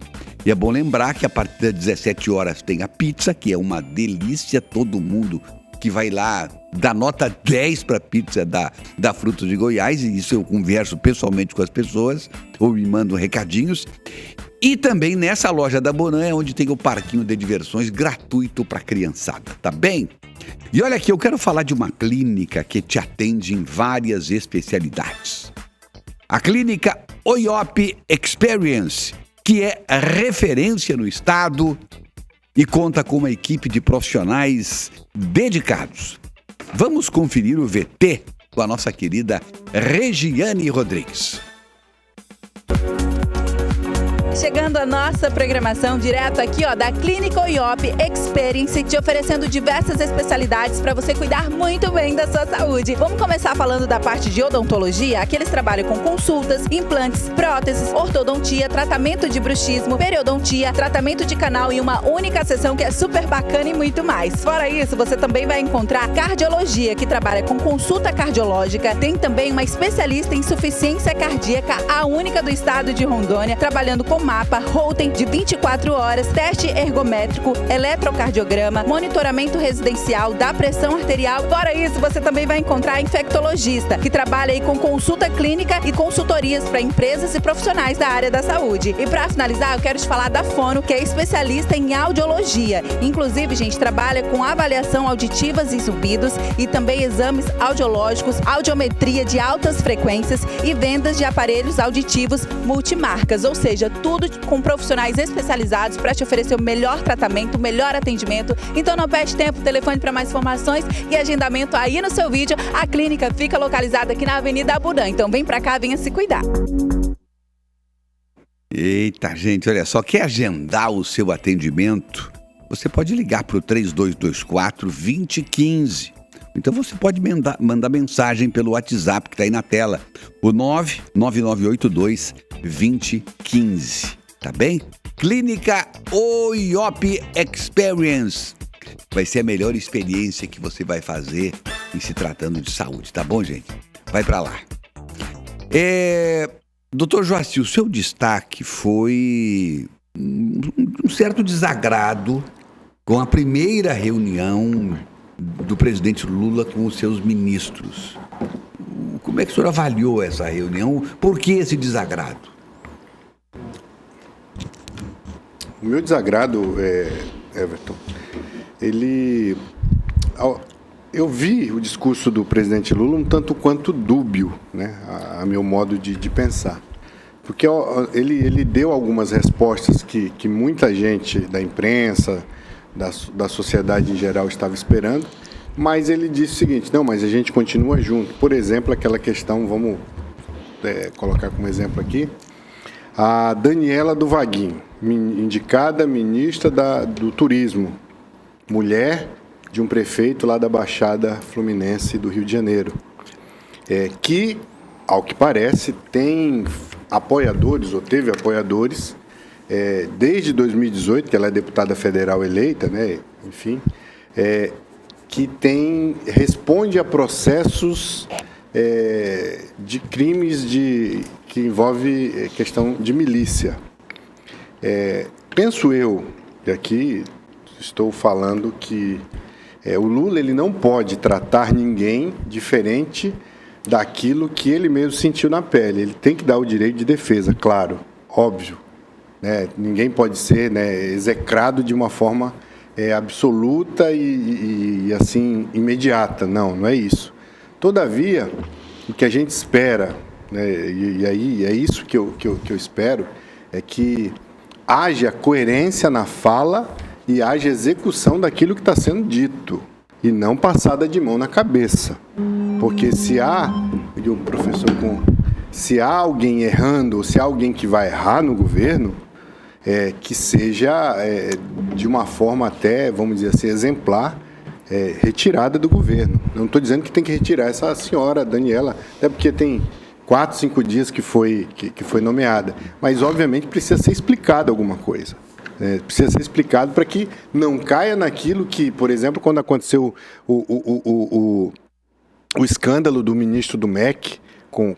E é bom lembrar que a partir das 17 horas tem a pizza, que é uma delícia, todo mundo que vai lá dá nota 10 para a pizza da Frutos de Goiás, e isso eu converso pessoalmente com as pessoas, ou me mandam recadinhos. E também nessa loja da Bonã é onde tem o parquinho de diversões gratuito para criançada, tá bem? E olha aqui, eu quero falar de uma clínica que te atende em várias especialidades. A clínica OIOP Experience, que é a referência no estado e conta com uma equipe de profissionais dedicados. Vamos conferir o VT com a nossa querida Regiane Rodrigues. Chegando a nossa programação direto aqui, da Clínica OIOP Experience, te oferecendo diversas especialidades para você cuidar muito bem da sua saúde. Vamos começar falando da parte de odontologia. Aqui eles trabalham com consultas, implantes, próteses, ortodontia, tratamento de bruxismo, periodontia, tratamento de canal e uma única sessão que é super bacana e muito mais. Fora isso, você também vai encontrar cardiologia, que trabalha com consulta cardiológica. Tem também uma especialista em insuficiência cardíaca, a única do estado de Rondônia, trabalhando com mapa Holter de 24 horas, teste ergométrico, eletrocardiograma, monitoramento residencial da pressão arterial. Fora isso, você também vai encontrar infectologista, que trabalha aí com consulta clínica e consultorias para empresas e profissionais da área da saúde. E para finalizar, eu quero te falar da Fono, que é especialista em audiologia. Inclusive, gente, trabalha com avaliação auditivas e zumbidos e também exames audiológicos, audiometria de altas frequências e vendas de aparelhos auditivos multimarcas, ou seja, tudo com profissionais especializados para te oferecer o melhor tratamento, o melhor atendimento. Então não perde tempo, telefone para mais informações e agendamento aí no seu vídeo. A clínica fica localizada aqui na Avenida Abudã, então vem para cá, venha se cuidar. Eita, gente, olha só, quer agendar o seu atendimento? Você pode ligar para o 3224-2015. Então você pode mandar mensagem pelo WhatsApp que está aí na tela, o 99982-2015, tá bem? Clínica OIOP Experience. Vai ser a melhor experiência que você vai fazer em se tratando de saúde, tá bom, gente? Vai para lá. Doutor Joaci, o seu destaque foi um certo desagrado com a primeira reunião do presidente Lula com os seus ministros. Como é que o senhor avaliou essa reunião? Por que esse desagrado? O meu desagrado, Everton, eu vi o discurso do presidente Lula um tanto quanto dúbio, né, a meu modo de pensar. Porque ele deu algumas respostas que muita gente da imprensa, da sociedade em geral estava esperando, mas ele disse o seguinte: não, mas a gente continua junto. Por exemplo, aquela questão, vamos colocar como exemplo aqui, a Daniela do Vaguinho, indicada ministra do Turismo, mulher de um prefeito lá da Baixada Fluminense do Rio de Janeiro, que, ao que parece, tem apoiadores, ou teve apoiadores, desde 2018, que ela é deputada federal eleita, né, enfim, que responde a processos de crimes que envolve questão de milícia. Penso eu, e aqui estou falando que o Lula ele não pode tratar ninguém diferente daquilo que ele mesmo sentiu na pele. Ele tem que dar o direito de defesa, claro, óbvio. Ninguém pode ser, execrado de uma forma absoluta e assim imediata. Não é isso. Todavia, o que a gente espera, e aí é isso que eu espero, é que haja coerência na fala e haja execução daquilo que está sendo dito e não passada de mão na cabeça. Porque se há alguém errando, ou se há alguém que vai errar no governo, que seja de uma forma até, vamos dizer assim, exemplar, retirada do governo. Não estou dizendo que tem que retirar essa senhora, Daniela, até porque tem 4, 5 dias que foi nomeada. Mas, obviamente, precisa ser explicado alguma coisa. Precisa ser explicado para que não caia naquilo que, por exemplo, quando aconteceu o escândalo do ministro do MEC, com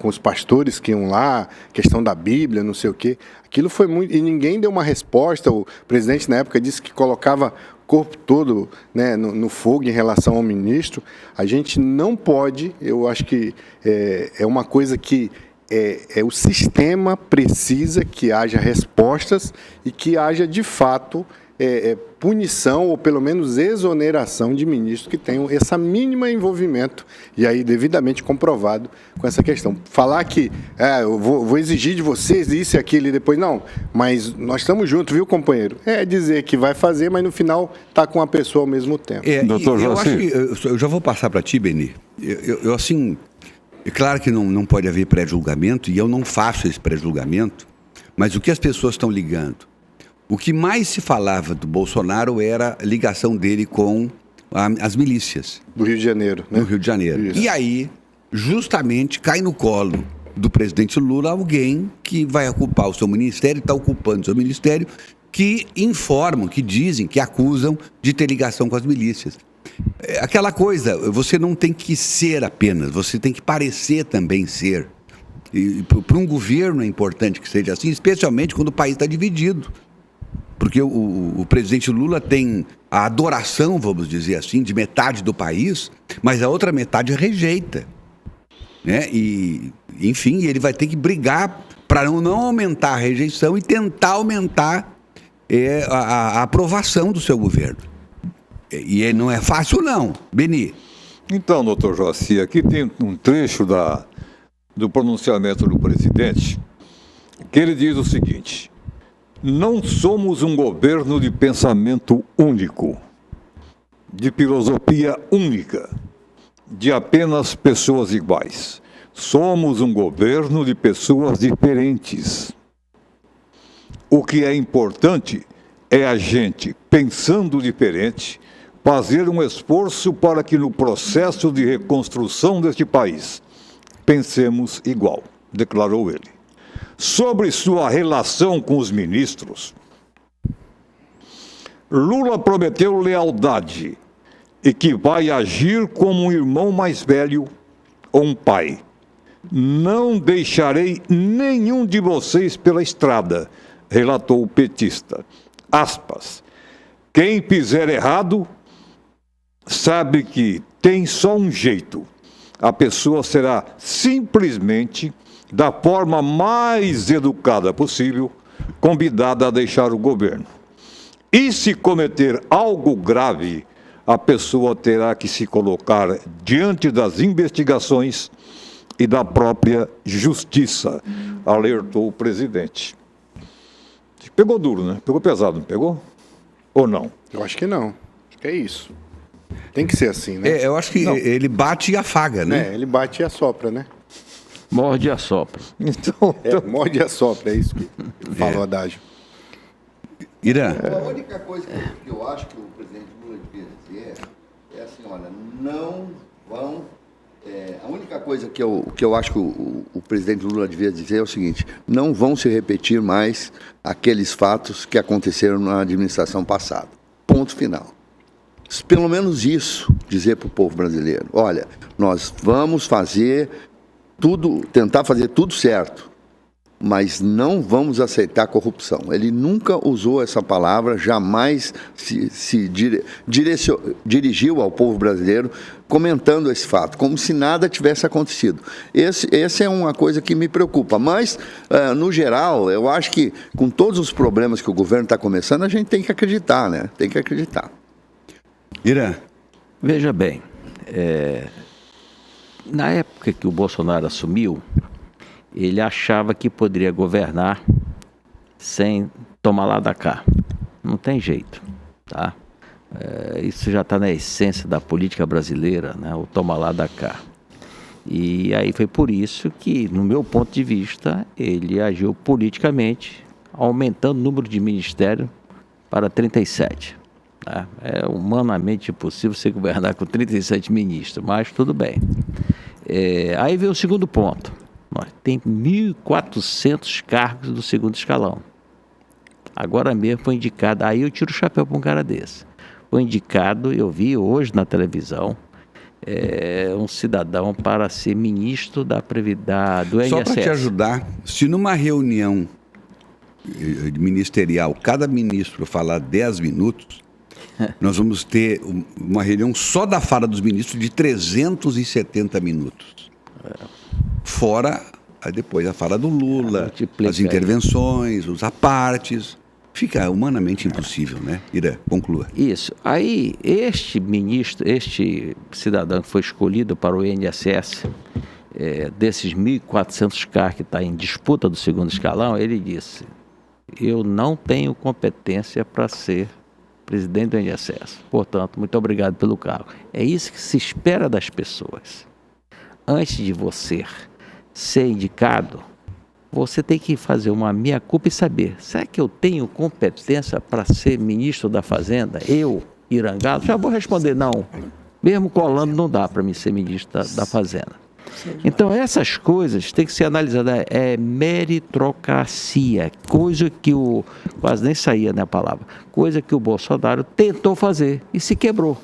os pastores que iam lá, questão da Bíblia, não sei o quê. Aquilo foi muito... E ninguém deu uma resposta. O presidente, na época, disse que colocava o corpo todo, né, no fogo em relação ao ministro. A gente não pode... Eu acho que é uma coisa que o sistema precisa que haja respostas e que haja, de fato... punição ou pelo menos exoneração de ministros que tenham esse mínimo envolvimento e aí devidamente comprovado com essa questão. Falar que eu vou exigir de vocês isso e aquilo e depois não, mas nós estamos juntos, viu, companheiro? Dizer que vai fazer, mas no final está com a pessoa ao mesmo tempo. Doutor Joaci, eu já vou passar para ti, Beni. Eu assim, é claro que não pode haver pré-julgamento e eu não faço esse pré-julgamento, mas o que as pessoas estão ligando? O que mais se falava do Bolsonaro era a ligação dele com as milícias. Do Rio de Janeiro, né? Do Rio de Janeiro. Isso. E aí, justamente, cai no colo do presidente Lula alguém que vai ocupar o seu ministério, está ocupando o seu ministério, que informam, que dizem, que acusam de ter ligação com as milícias. Aquela coisa, você não tem que ser apenas, você tem que parecer também ser. E para um governo é importante que seja assim, especialmente quando o país está dividido. Porque o presidente Lula tem a adoração, vamos dizer assim, de metade do país, mas a outra metade rejeita. Né? E, enfim, ele vai ter que brigar para não aumentar a rejeição e tentar aumentar a aprovação do seu governo. E não é fácil, não. Beni. Então, doutor Joaci, aqui tem um trecho do pronunciamento do presidente, que ele diz o seguinte: não somos um governo de pensamento único, de filosofia única, de apenas pessoas iguais. Somos um governo de pessoas diferentes. O que é importante é a gente, pensando diferente, fazer um esforço para que no processo de reconstrução deste país pensemos igual, declarou ele. Sobre sua relação com os ministros, Lula prometeu lealdade e que vai agir como um irmão mais velho ou um pai. Não deixarei nenhum de vocês pela estrada, relatou o petista. Aspas. Quem fizer errado sabe que tem só um jeito. A pessoa será simplesmente, da forma mais educada possível, convidada a deixar o governo. E se cometer algo grave, a pessoa terá que se colocar diante das investigações e da própria justiça, alertou o presidente. Pegou duro, né? Pegou pesado, não pegou? Ou não? Eu acho que não. Acho que é isso. Tem que ser assim, né? Eu acho que ele bate e afaga, né? Ele bate e assopra, né? Morde e assopra. Então, morde e assopra, é isso que falou o adágio. Irã. A única coisa que eu acho que o presidente Lula devia dizer é assim, olha, não vão... a única coisa que eu acho que o presidente Lula devia dizer é o seguinte: não vão se repetir mais aqueles fatos que aconteceram na administração passada. Ponto final. Pelo menos isso, dizer para o povo brasileiro: olha, nós vamos fazer tudo, tentar fazer tudo certo, mas não vamos aceitar corrupção. Ele nunca usou essa palavra, jamais se dirigiu ao povo brasileiro comentando esse fato, como se nada tivesse acontecido. Essa é uma coisa que me preocupa, mas, no geral, eu acho que com todos os problemas que o governo está começando, a gente tem que acreditar, né? Tem que acreditar. Irã. Veja bem, na época que o Bolsonaro assumiu, ele achava que poderia governar sem tomar lá da cá. Não tem jeito, tá? Isso já está na essência da política brasileira, né? O tomar lá da cá. E aí foi por isso que, no meu ponto de vista, ele agiu politicamente, aumentando o número de ministérios para 37. Tá? É humanamente impossível você governar com 37 ministros, mas tudo bem. Aí veio o segundo ponto. Tem 1.400 cargos do segundo escalão. Agora mesmo foi indicado, aí eu tiro o chapéu para um cara desse. Foi indicado, eu vi hoje na televisão, um cidadão para ser ministro do INSS. Só para te ajudar, se numa reunião ministerial, cada ministro falar 10 minutos, nós vamos ter uma reunião só da fala dos ministros de 370 minutos. Fora, depois a fala do Lula, as intervenções, os apartes. Fica humanamente impossível, né? Irã, conclua. Isso. Aí, este ministro, este cidadão que foi escolhido para o INSS, desses 1.400 cargos que está em disputa do segundo escalão, ele disse: eu não tenho competência para ser presidente do INSS. Portanto, muito obrigado pelo cargo. É isso que se espera das pessoas. Antes de você ser indicado, você tem que fazer uma meia-culpa e saber: será que eu tenho competência para ser ministro da Fazenda? Eu, Irangado? Já vou responder: não. Mesmo colando, não dá para mim ser ministro da Fazenda. Então, essas coisas têm que ser analisadas. É meritocracia, coisa que quase nem saía, né, a palavra, coisa que o Bolsonaro tentou fazer e se quebrou.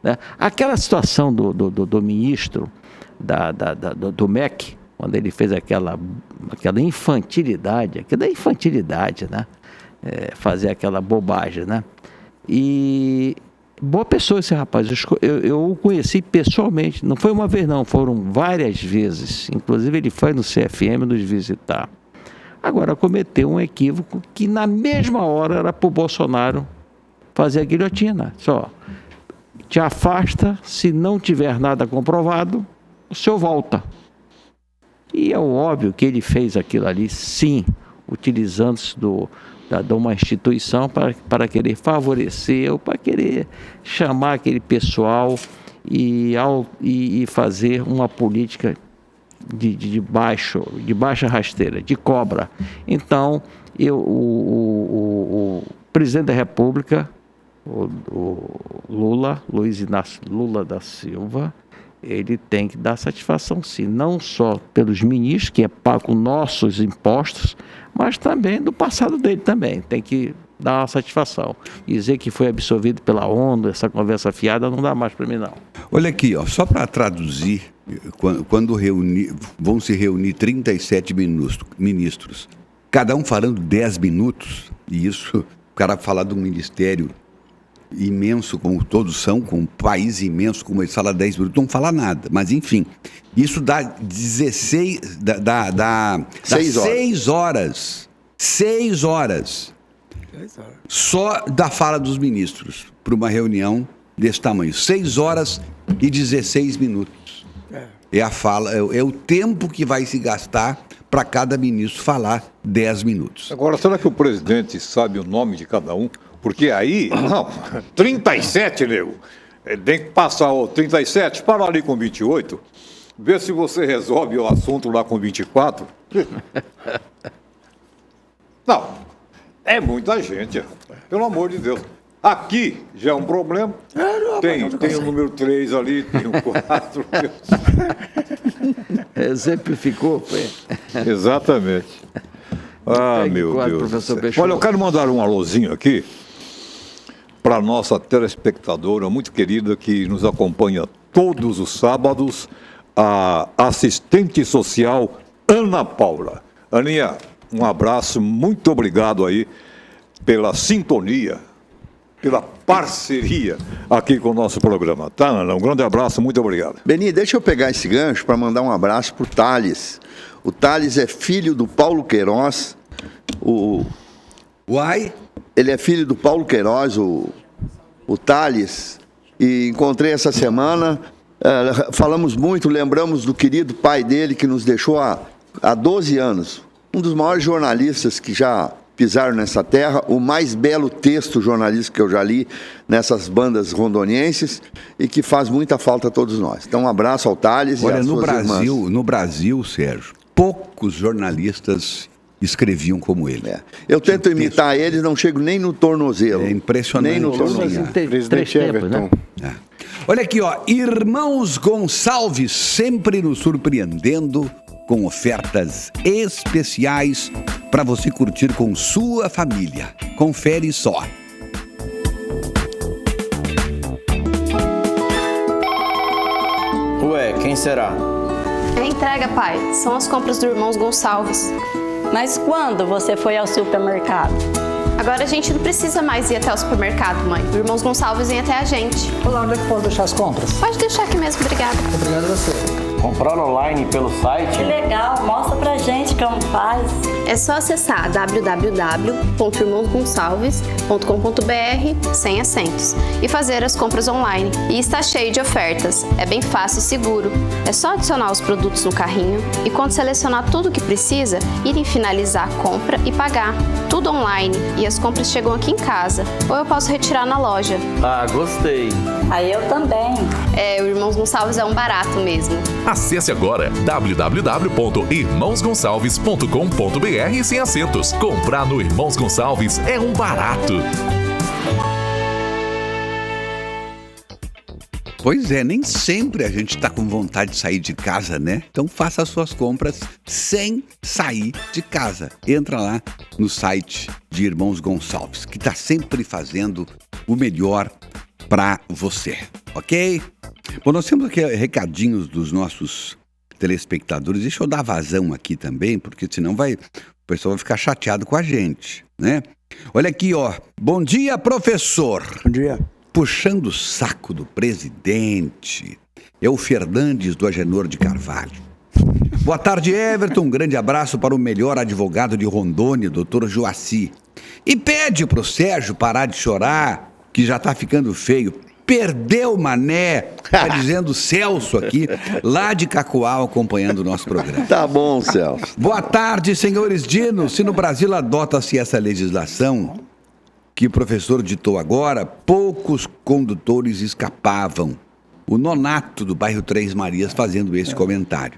Né? Aquela situação do ministro do MEC, quando ele fez aquela infantilidade, aquela infantilidade, né? Fazer aquela bobagem, né? E boa pessoa esse rapaz, eu o conheci pessoalmente, não foi uma vez não, foram várias vezes, inclusive ele foi no CFM nos visitar. Agora cometeu um equívoco que na mesma hora era para o Bolsonaro fazer a guilhotina, só te afasta, se não tiver nada comprovado, o senhor volta. E é óbvio que ele fez aquilo ali, sim, utilizando-se de uma instituição para querer favorecer ou para querer chamar aquele pessoal e fazer uma política de baixa rasteira, de cobra. Então, o presidente da República, o Luiz Inácio Lula da Silva, ele tem que dar satisfação, sim, não só pelos ministros, que é pago com nossos impostos, mas também do passado dele também. Tem que dar uma satisfação. Dizer que foi absorvido pela ONU, essa conversa fiada, não dá mais para mim, não. Olha aqui, ó, só para traduzir, quando vão se reunir 37 ministros, cada um falando 10 minutos, e isso, o cara falar de um ministério imenso, como todos são, com um país imenso, como ele fala 10 minutos, não fala nada. Mas, enfim, isso dá 16... Dá 6 horas. 6 horas. Só da fala dos ministros, para uma reunião desse tamanho. 6 horas e 16 minutos. É a fala, é o tempo que vai se gastar para cada ministro falar 10 minutos. Agora, será que o presidente sabe o nome de cada um? Porque aí, não, 37, nego. Tem que passar o 37, para ali com 28, ver se você resolve o assunto lá com 24. Não, é muita gente, pelo amor de Deus. Aqui já é um problema. Tem o número 3 ali, tem o 4. Exemplificou, foi? Exatamente. Ah, meu Deus. Olha, eu quero mandar um alôzinho aqui para a nossa telespectadora muito querida que nos acompanha todos os sábados, a assistente social Ana Paula. Aninha, um abraço, muito obrigado aí pela sintonia, pela parceria aqui com o nosso programa. Tá, Ana? Um grande abraço, muito obrigado. Beni, deixa eu pegar esse gancho para mandar um abraço para o Thales. O Thales é filho do Paulo Queiroz. Ele é filho do Paulo Queiroz, o Thales, e encontrei essa semana, falamos muito, lembramos do querido pai dele que nos deixou há 12 anos, um dos maiores jornalistas que já pisaram nessa terra, o mais belo texto jornalístico que eu já li nessas bandas rondonienses e que faz muita falta a todos nós. Então um abraço ao Thales. Olha, e às suas irmãs. No Brasil, Sérgio, poucos jornalistas escreviam como ele. Eu tento imitar eles, não chego nem no tornozelo. É impressionante. Nem no tornozelo. Presidente Everton. Olha aqui, ó, Irmãos Gonçalves sempre nos surpreendendo com ofertas especiais para você curtir com sua família. Confere só. Ué, quem será? É entrega, pai. São as compras do Irmãos Gonçalves. Mas quando você foi ao supermercado? Agora a gente não precisa mais ir até o supermercado, mãe. O Irmãos Gonçalves vem até a gente. Olá, onde é que posso deixar as compras? Pode deixar aqui mesmo, obrigada. Obrigado a você. Comprar online pelo site? Que legal, mostra pra gente como faz. É só acessar www.irmãosgonçalves.com.br sem acentos e fazer as compras online. E está cheio de ofertas, é bem fácil e seguro. É só adicionar os produtos no carrinho e quando selecionar tudo o que precisa, ir em finalizar a compra e pagar. Tudo online e as compras chegam aqui em casa ou eu posso retirar na loja. Ah, gostei. Aí eu também. O Irmãos Gonçalves é um barato mesmo. Acesse agora www.irmãosgonçalves.com.br sem acentos. Comprar no Irmãos Gonçalves é um barato. Pois é, nem sempre a gente está com vontade de sair de casa, né? Então faça as suas compras sem sair de casa. Entra lá no site de Irmãos Gonçalves, que está sempre fazendo o melhor para você, ok? Bom, nós temos aqui recadinhos dos nossos telespectadores. Deixa eu dar vazão aqui também, porque senão o pessoal vai ficar chateado com a gente, né? Olha aqui, ó. Bom dia, professor. Bom dia. Puxando o saco do presidente. É o Fernandes do Agenor de Carvalho. Boa tarde, Everton. Um grande abraço para o melhor advogado de Rondônia, doutor Joaci. E pede pro Sérgio parar de chorar, que já tá ficando feio. Perdeu, mané. Tá dizendo o Celso aqui, lá de Cacoal, acompanhando o nosso programa. Tá bom, Celso. Boa tarde, senhores Dinos. Se no Brasil adota-se essa legislação que o professor ditou agora, poucos condutores escapavam. O Nonato, do bairro Três Marias, fazendo esse comentário.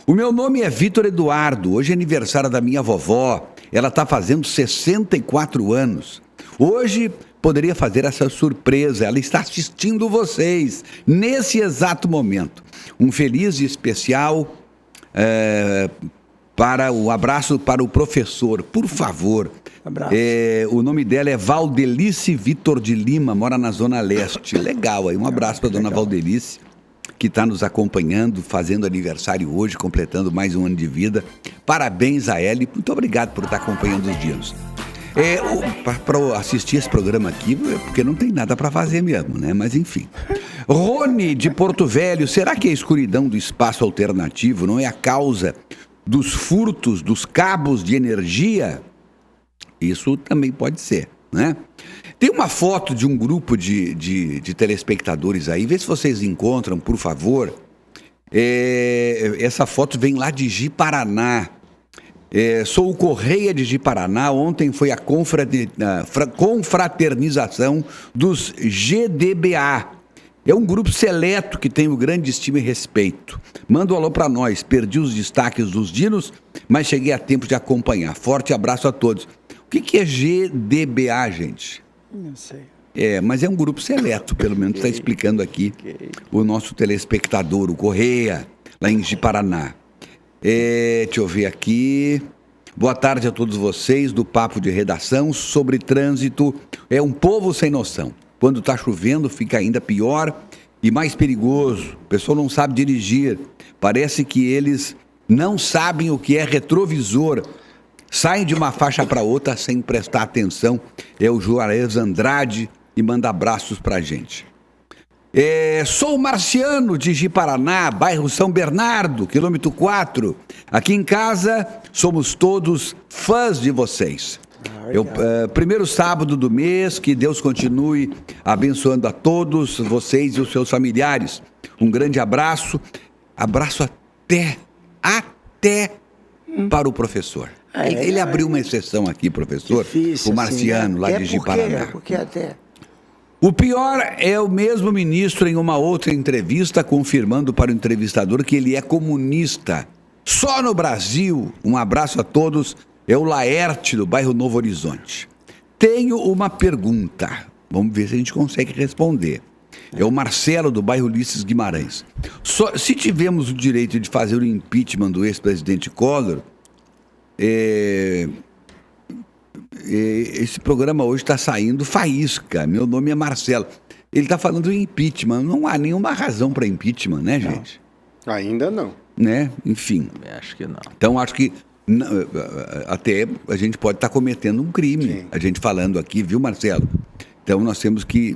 O meu nome é Vitor Eduardo. Hoje é aniversário da minha vovó. Ela está fazendo 64 anos. Hoje poderia fazer essa surpresa. Ela está assistindo vocês nesse exato momento. Um feliz e especial para o abraço para o professor. Por favor. O nome dela é Valdelice Vitor de Lima, mora na Zona Leste. Legal aí. Um abraço para a dona Valdelice, que está nos acompanhando, fazendo aniversário hoje, completando mais um ano de vida. Parabéns a ela e muito obrigado por estar acompanhando os dias. Para assistir esse programa aqui, porque não tem nada para fazer mesmo, né? Mas enfim. Rony, de Porto Velho, será que a escuridão do espaço alternativo não é a causa dos furtos dos cabos de energia? Isso também pode ser, né? Tem uma foto de um grupo de telespectadores aí, vê se vocês encontram, por favor. Essa foto vem lá de Ji-Paraná. Sou o Correia de Ji-Paraná. Ontem foi a confraternização dos GDBA. É um grupo seleto que tenho grande estima e respeito. Manda um alô para nós. Perdi os destaques dos dinos, mas cheguei a tempo de acompanhar. Forte abraço a todos. O que é GDBA, gente? Não sei. Mas é um grupo seleto, pelo menos está explicando aqui o nosso telespectador, o Correia, lá em Ji-Paraná. Deixa eu ver aqui. Boa tarde a todos vocês do Papo de Redação sobre trânsito. É um povo sem noção. Quando está chovendo fica ainda pior e mais perigoso. O pessoal não sabe dirigir. Parece que eles não sabem o que é retrovisor. Saem de uma faixa para outra sem prestar atenção. É o Juarez Andrade e manda abraços pra gente. Sou o Marciano de Ji-Paraná, bairro São Bernardo, quilômetro 4. Aqui em casa somos todos fãs de vocês. Primeiro sábado do mês, que Deus continue abençoando a todos vocês e os seus familiares. Um grande abraço. Abraço até para o professor. Ele abriu uma exceção aqui, professor. Difícil, o Marciano, assim, né? Lá de Ji-Paraná. Porque até... O pior é o mesmo ministro em uma outra entrevista confirmando para o entrevistador que ele é comunista. Só no Brasil. Um abraço a todos. É o Laerte, do bairro Novo Horizonte. Tenho uma pergunta. Vamos ver se a gente consegue responder. É o Marcelo, do bairro Ulisses Guimarães. Se tivemos o direito de fazer o impeachment do ex-presidente Collor, esse programa hoje está saindo faísca. Meu nome é Marcelo. Ele está falando em impeachment. Não há nenhuma razão para impeachment, né, gente? Não. Ainda não. Né? Enfim. Acho que não. Então, acho que até a gente pode estar cometendo um crime. Sim. A gente falando aqui, viu, Marcelo? Então, nós temos que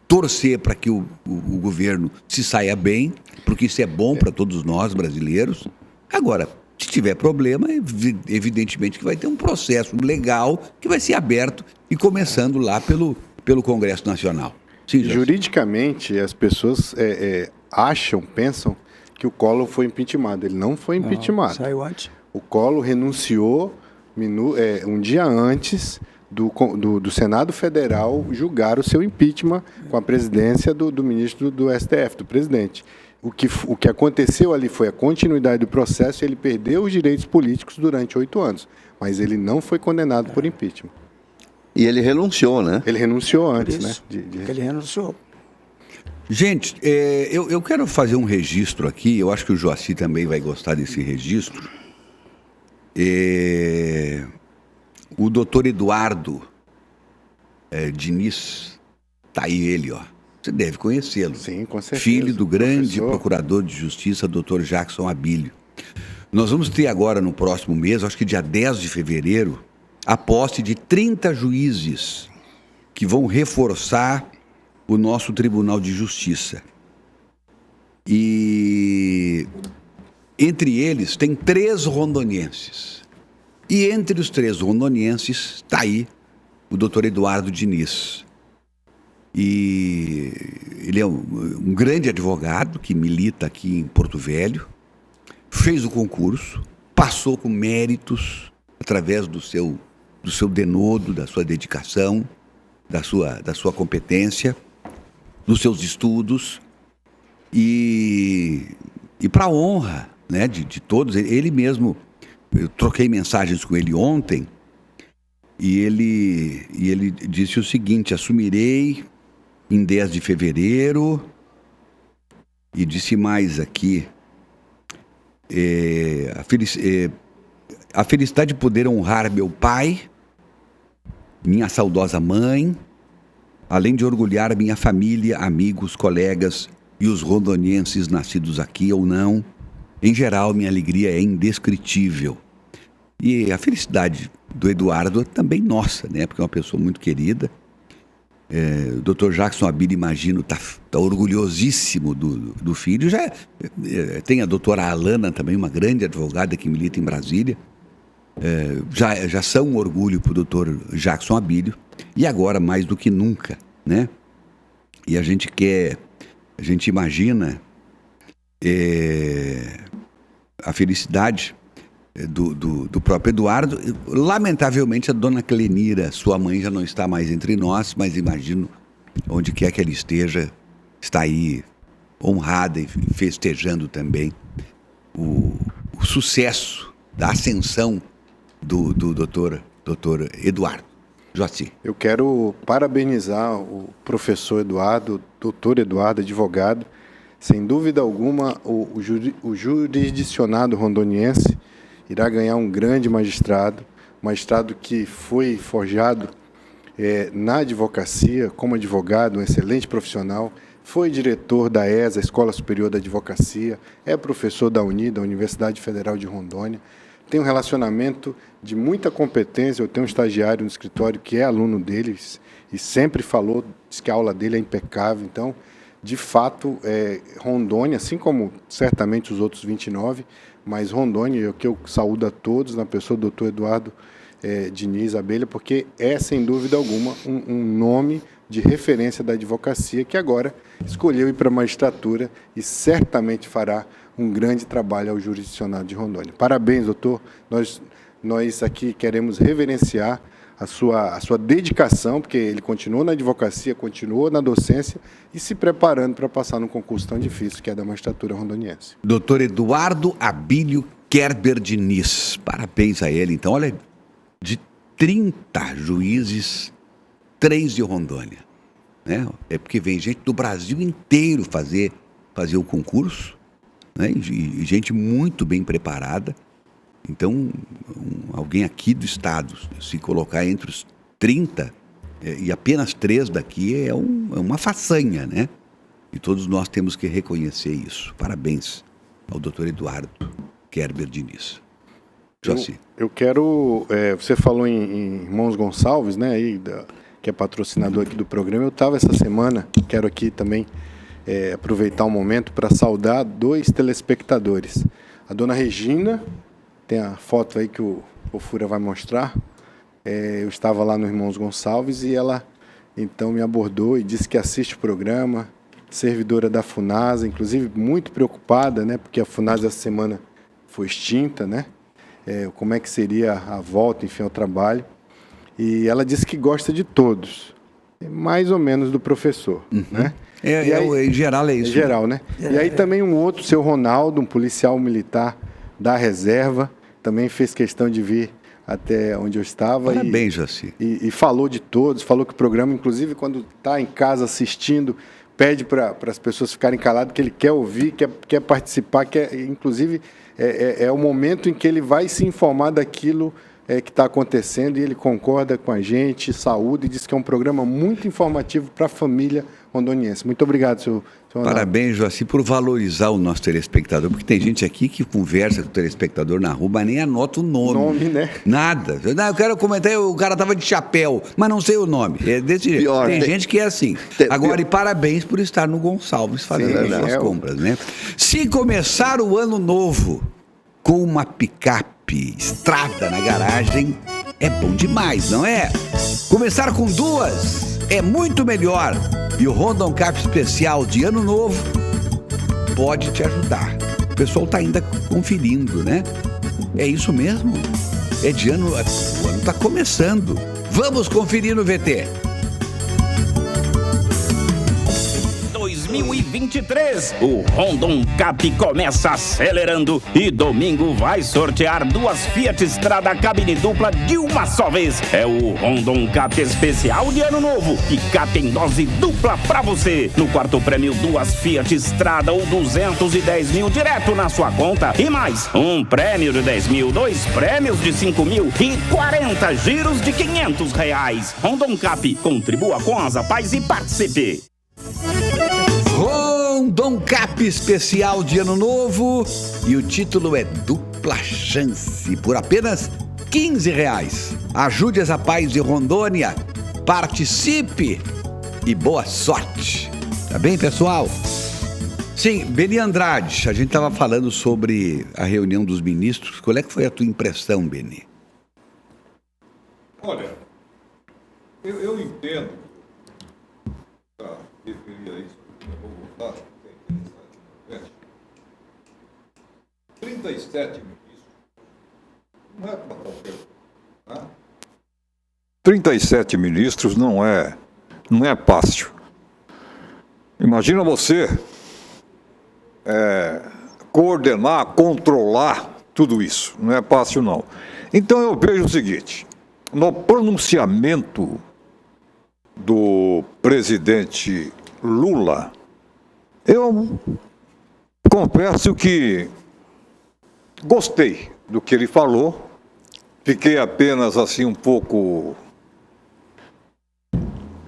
torcer para que o governo se saia bem, porque isso é bom para todos nós, brasileiros. Agora, se tiver problema, evidentemente que vai ter um processo legal que vai ser aberto e começando lá pelo Congresso Nacional. Sim, juridicamente, as pessoas pensam que o Collor foi impeachmentado. Ele não foi impeachmentado. Saiu antes. O Collor renunciou um dia antes do Senado Federal julgar o seu impeachment com a presidência do ministro do STF, do presidente. O que aconteceu ali foi a continuidade do processo e ele perdeu os direitos políticos durante 8 anos. Mas ele não foi condenado por impeachment. E ele renunciou, né? Ele renunciou antes, né? Ele renunciou. Gente, eu quero fazer um registro aqui. Eu acho que o Joaci também vai gostar desse registro. O doutor Eduardo Diniz, tá aí ele, ó. Você deve conhecê-lo. Sim, com certeza. Filho do grande Professor. procurador de justiça, Dr. Jackson Abílio. Nós vamos ter agora, no próximo mês, acho que dia 10 de fevereiro, a posse de 30 juízes que vão reforçar o nosso Tribunal de Justiça. E entre eles tem 3 rondonienses. E entre os 3 rondonienses está aí o doutor Eduardo Diniz. E ele é um grande advogado que milita aqui em Porto Velho, fez o concurso, passou com méritos através do seu denodo, da sua dedicação, da sua competência, dos seus estudos e para a honra, né, de todos. Ele mesmo, eu troquei mensagens com ele ontem e ele disse o seguinte: assumirei em 10 de fevereiro, e disse mais aqui, a felicidade de poder honrar meu pai, minha saudosa mãe, além de orgulhar minha família, amigos, colegas e os rondonienses nascidos aqui ou não. Em geral, minha alegria é indescritível. E a felicidade do Eduardo é também nossa, né? Porque é uma pessoa muito querida. O Dr. Jackson Abílio, imagino, tá orgulhosíssimo do filho. Já tem a doutora Alana também, uma grande advogada que milita em Brasília. Já são um orgulho para o Dr. Jackson Abílio. E agora, mais do que nunca, né? E a gente imagina a felicidade do próprio Eduardo. Lamentavelmente, a dona Clenira, sua mãe, já não está mais entre nós, mas imagino, onde quer que ela esteja, está aí honrada e festejando também o sucesso da ascensão do doutor Eduardo. Joaci. Eu quero parabenizar o professor Eduardo, doutor Eduardo, advogado. Sem dúvida alguma, o jurisdicionado rondoniense irá ganhar um grande magistrado que foi forjado na advocacia, como advogado, um excelente profissional, foi diretor da ESA, Escola Superior da Advocacia, é professor da da Universidade Federal de Rondônia, tem um relacionamento de muita competência. Eu tenho um estagiário no escritório que é aluno deles e sempre falou, diz que a aula dele é impecável. Então, de fato, Rondônia, assim como certamente os outros 29, mas Rondônia, que eu saúdo a todos, na pessoa do doutor Eduardo Diniz Abelha, porque é, sem dúvida alguma, um nome de referência da advocacia que agora escolheu ir para a magistratura e certamente fará um grande trabalho ao jurisdicionado de Rondônia. Parabéns, doutor. Nós aqui queremos reverenciar a sua dedicação, porque ele continuou na advocacia, continuou na docência e se preparando para passar num concurso tão difícil que é da magistratura rondoniense. Doutor Eduardo Abílio Kerber Diniz. Parabéns a ele. Então, olha, de 30 juízes, 3 de Rondônia, né? É porque vem gente do Brasil inteiro fazer o concurso, né? E gente muito bem preparada. Então, alguém aqui do estado se colocar entre os 30 e apenas 3 daqui é uma façanha, né? E todos nós temos que reconhecer isso. Parabéns ao doutor Eduardo Kerber Diniz. Eu quero... você falou em Irmãos Gonçalves, né? Aí, que é patrocinador aqui do programa. Eu estava essa semana, quero aqui também aproveitar um momento para saudar 2 telespectadores. A dona Regina... Tem a foto aí que o Fura vai mostrar. Eu estava lá no Irmãos Gonçalves e ela, então, me abordou e disse que assiste o programa, servidora da FUNASA, inclusive muito preocupada, né? Porque a FUNASA essa semana foi extinta, né? Como é que seria a volta, enfim, ao trabalho. E ela disse que gosta de todos, mais ou menos do professor, né? Em geral é isso. Em geral, né? E aí também um outro, seu Ronaldo, um policial militar da reserva, também fez questão de vir até onde eu estava. Parabéns, Jaci. E falou de todos, falou que o programa, inclusive quando está em casa assistindo, pede para as pessoas ficarem caladas, que ele quer ouvir, quer participar, inclusive é o momento em que ele vai se informar daquilo que está acontecendo, e ele concorda com a gente, saúde, e diz que é um programa muito informativo para a família rondoniense. Muito obrigado, senhor Ronaldo. Parabéns, Joaci, por valorizar o nosso telespectador, porque tem gente aqui que conversa com o telespectador na rua, mas nem anota o nome. Né? Nada. Não, eu quero comentar, o cara tava de chapéu, mas não sei o nome. É desse jeito. Pior, tem gente que é assim. Agora, e parabéns por estar no Gonçalves fazendo as suas compras, né? Se começar o ano novo com uma picape Estrada na garagem, é bom demais, não é? Começar com 2 é muito melhor. E o Rondon Cap especial de Ano Novo pode te ajudar. O pessoal está ainda conferindo, né? É isso mesmo? É de ano... O ano está começando. Vamos conferir no VT. 2023, o Rondon Cap começa acelerando e domingo vai sortear 2 Fiat Strada cabine dupla de uma só vez. É o Rondon Cap especial de Ano Novo, que cap em dose dupla pra você. No quarto prêmio, 2 Fiat Strada ou 210 mil direto na sua conta. E mais, um prêmio de 10 mil, 2 prêmios de 5 mil e 40 giros de R$500. Rondon Cap, contribua com a Zapaz e participe. Rondon Cap especial de Ano Novo e o título é Dupla Chance por apenas R$15. Ajude a Zapaz de Rondônia, participe e boa sorte. Tá bem, pessoal? Sim, Beni Andrade, a gente estava falando sobre a reunião dos ministros. Qual é que foi a tua impressão, Beni? Olha, eu entendo. Tá, referir a isso. 37 ministros. Não é para qualquer um, né? 37 ministros não é fácil. Imagina você coordenar, controlar tudo isso. Não é fácil, não. Então eu vejo o seguinte: no pronunciamento do presidente Lula, eu confesso que gostei do que ele falou, fiquei apenas assim um pouco,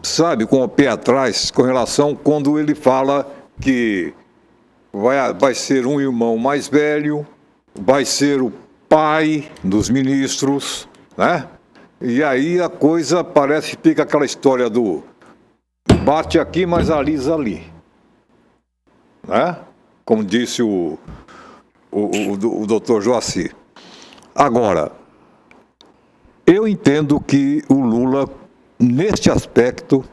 sabe, com o pé atrás com relação quando ele fala que vai ser um irmão mais velho, vai ser o pai dos ministros, né? E aí a coisa parece que fica aquela história do bate aqui, mas alisa ali, né? Como disse o doutor Joaci. Agora, eu entendo que o Lula, neste aspecto,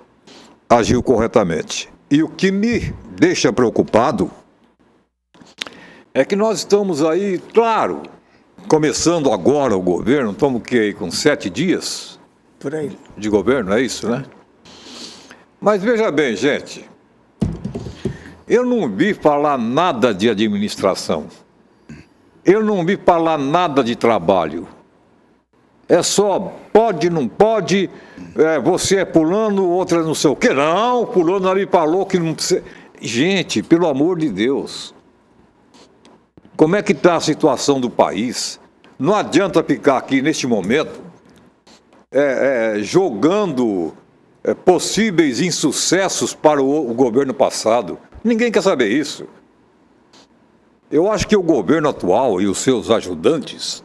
agiu corretamente. E o que me deixa preocupado é que nós estamos aí, claro, começando agora o governo, estamos com 7 dias por aí de governo, é isso, né? Mas veja bem, gente, eu não vi falar nada de administração. Eu não vi falar nada de trabalho. É só pode, não pode, você é fulano, outra não sei o quê. Não, fulano ali falou que não precisa. Gente, pelo amor de Deus, como é que está a situação do país? Não adianta ficar aqui neste momento jogando possíveis insucessos para o governo passado. Ninguém quer saber isso. Eu acho que o governo atual e os seus ajudantes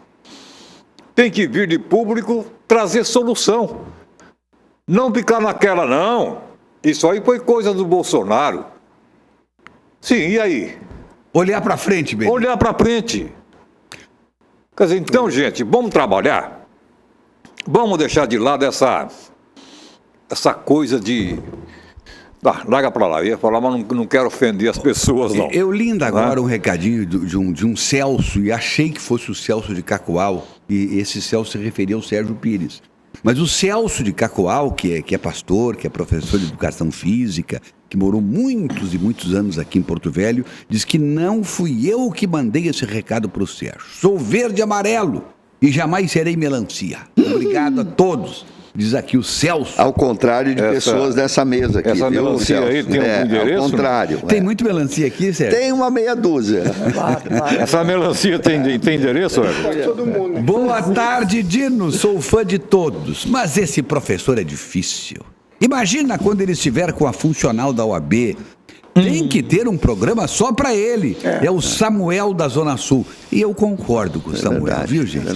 têm que vir de público trazer solução. Não ficar naquela, não. Isso aí foi coisa do Bolsonaro. Sim, e aí? Olhar para frente, bem. Olhar para frente. Quer dizer, então, gente, vamos trabalhar. Vamos deixar de lado essa coisa de... larga para lá, eu ia falar, mas não quero ofender as pessoas, não. Eu li ainda agora um recadinho de um Celso, e achei que fosse o Celso de Cacoal, e esse Celso se referia ao Sérgio Pires. Mas o Celso de Cacoal, que é pastor, que é professor de educação física, que morou muitos e muitos anos aqui em Porto Velho, diz que não fui eu que mandei esse recado para o Sérgio. Sou verde e amarelo e jamais serei melancia. Obrigado a todos. Diz aqui o Celso. Ao contrário de pessoas dessa mesa aqui. Essa melancia aí tem um endereço? Ao contrário. Tem muito melancia aqui, Sérgio? Tem uma meia dúzia. Essa melancia tem endereço, Todo mundo. Boa tarde, Dino. Sou fã de todos, mas esse professor é difícil. Imagina quando ele estiver com a funcional da OAB. Tem que ter um programa só para ele. É o Samuel da Zona Sul. E eu concordo com o Samuel, verdade, viu, gente?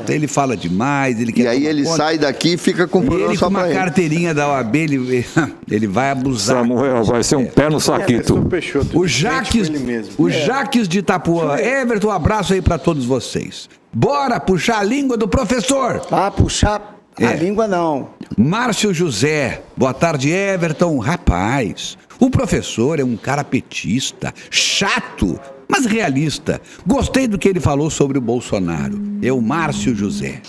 Ele fala demais, ele quer. E aí ele sai daqui e fica com o programa só para ele. Ele com uma carteirinha da OAB, ele vai abusar. Samuel vai ser um pé no saquito. O Jaques de Itapuã. Everton, um abraço aí para todos vocês. Bora puxar a língua do professor. Puxar a língua não. Márcio José. Boa tarde, Everton. Rapaz, o professor é um cara petista, chato, mas realista. Gostei do que ele falou sobre o Bolsonaro. É o Márcio José.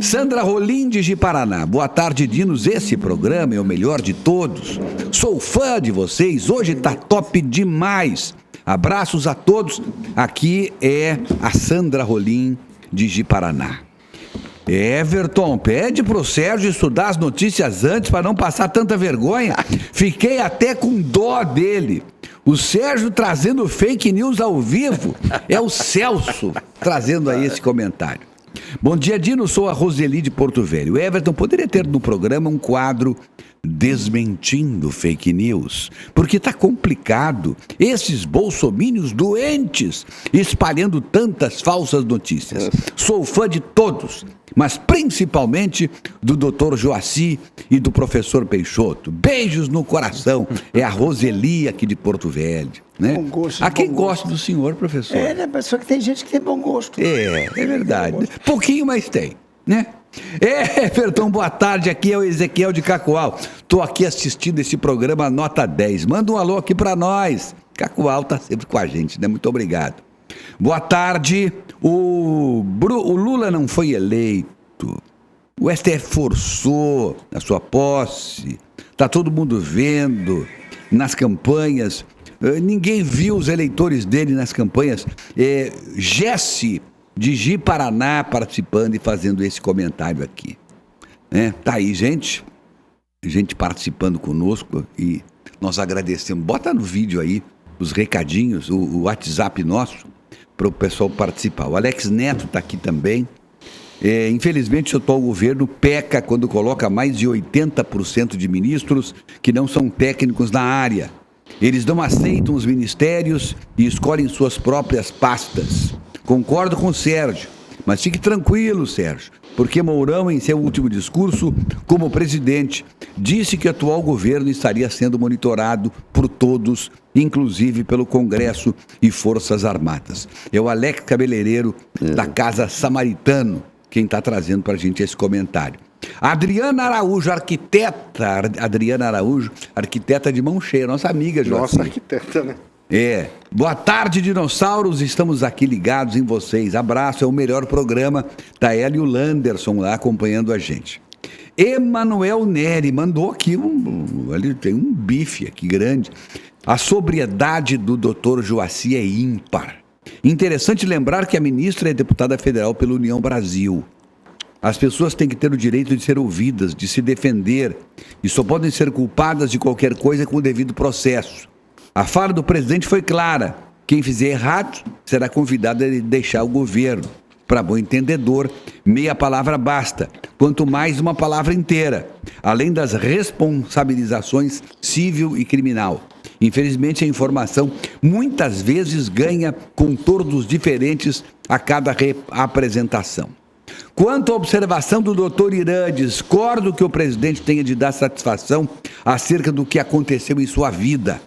Sandra Rolim de Ji-Paraná. Boa tarde, Dinos. Esse programa é o melhor de todos. Sou fã de vocês. Hoje tá top demais. Abraços a todos. Aqui é a Sandra Rolim de Ji-Paraná. Everton, pede pro Sérgio estudar as notícias antes para não passar tanta vergonha. Fiquei até com dó dele. O Sérgio trazendo fake news ao vivo. É o Celso trazendo aí esse comentário. Bom dia, Dino. Sou a Roseli de Porto Velho. Everton, poderia ter no programa um quadro desmentindo fake news, porque tá complicado. Esses bolsomínios doentes espalhando tantas falsas notícias. Sou fã de todos, mas principalmente do Dr. Joaci e do professor Peixoto. Beijos no coração. É a Roseli aqui de Porto Velho. Né? Bom gosto, a quem gosta do senhor, professor? Né? Pessoa que tem gente que tem bom gosto. É verdade. Pouquinho, mas tem, né? Everton, boa tarde, aqui é o Ezequiel de Cacoal. Tô aqui assistindo esse programa nota 10. Manda um alô aqui pra nós. Cacoal tá sempre com a gente, né? Muito obrigado. Boa tarde. O Lula não foi eleito. O STF forçou a sua posse. Tá todo mundo vendo nas campanhas. Ninguém viu os eleitores dele nas campanhas. Jesse de Ji-Paraná participando e fazendo esse comentário aqui. Tá aí, gente participando conosco e nós agradecemos. Bota no vídeo aí os recadinhos, o WhatsApp nosso, para o pessoal participar. O Alex Neto está aqui também. Infelizmente, o atual governo peca quando coloca mais de 80% de ministros que não são técnicos na área. Eles não aceitam os ministérios e escolhem suas próprias pastas. Concordo com o Sérgio, mas fique tranquilo, Sérgio, porque Mourão, em seu último discurso como presidente, disse que o atual governo estaria sendo monitorado por todos, inclusive pelo Congresso e Forças Armadas. É o Alex Cabeleireiro, da Casa Samaritano, quem está trazendo para a gente esse comentário. Adriana Araújo, arquiteta de mão cheia, nossa amiga, Joaquim. Nossa arquiteta, né? Boa tarde, dinossauros, estamos aqui ligados em vocês. Abraço, é o melhor programa. Tá ela e o Landerson lá acompanhando a gente. Emanuel Neri mandou aqui ali tem um bife aqui grande. A sobriedade do Dr. Joaci é ímpar. Interessante lembrar que a ministra é deputada federal pela União Brasil. As pessoas têm que ter o direito de ser ouvidas, de se defender, e só podem ser culpadas de qualquer coisa com o devido processo. A fala do presidente foi clara. Quem fizer errado será convidado a deixar o governo. Para bom entendedor, meia palavra basta, quanto mais uma palavra inteira, além das responsabilizações civil e criminal. Infelizmente, a informação muitas vezes ganha contornos diferentes a cada apresentação. Quanto à observação do doutor Irã, discordo que o presidente tenha de dar satisfação acerca do que aconteceu em sua vida.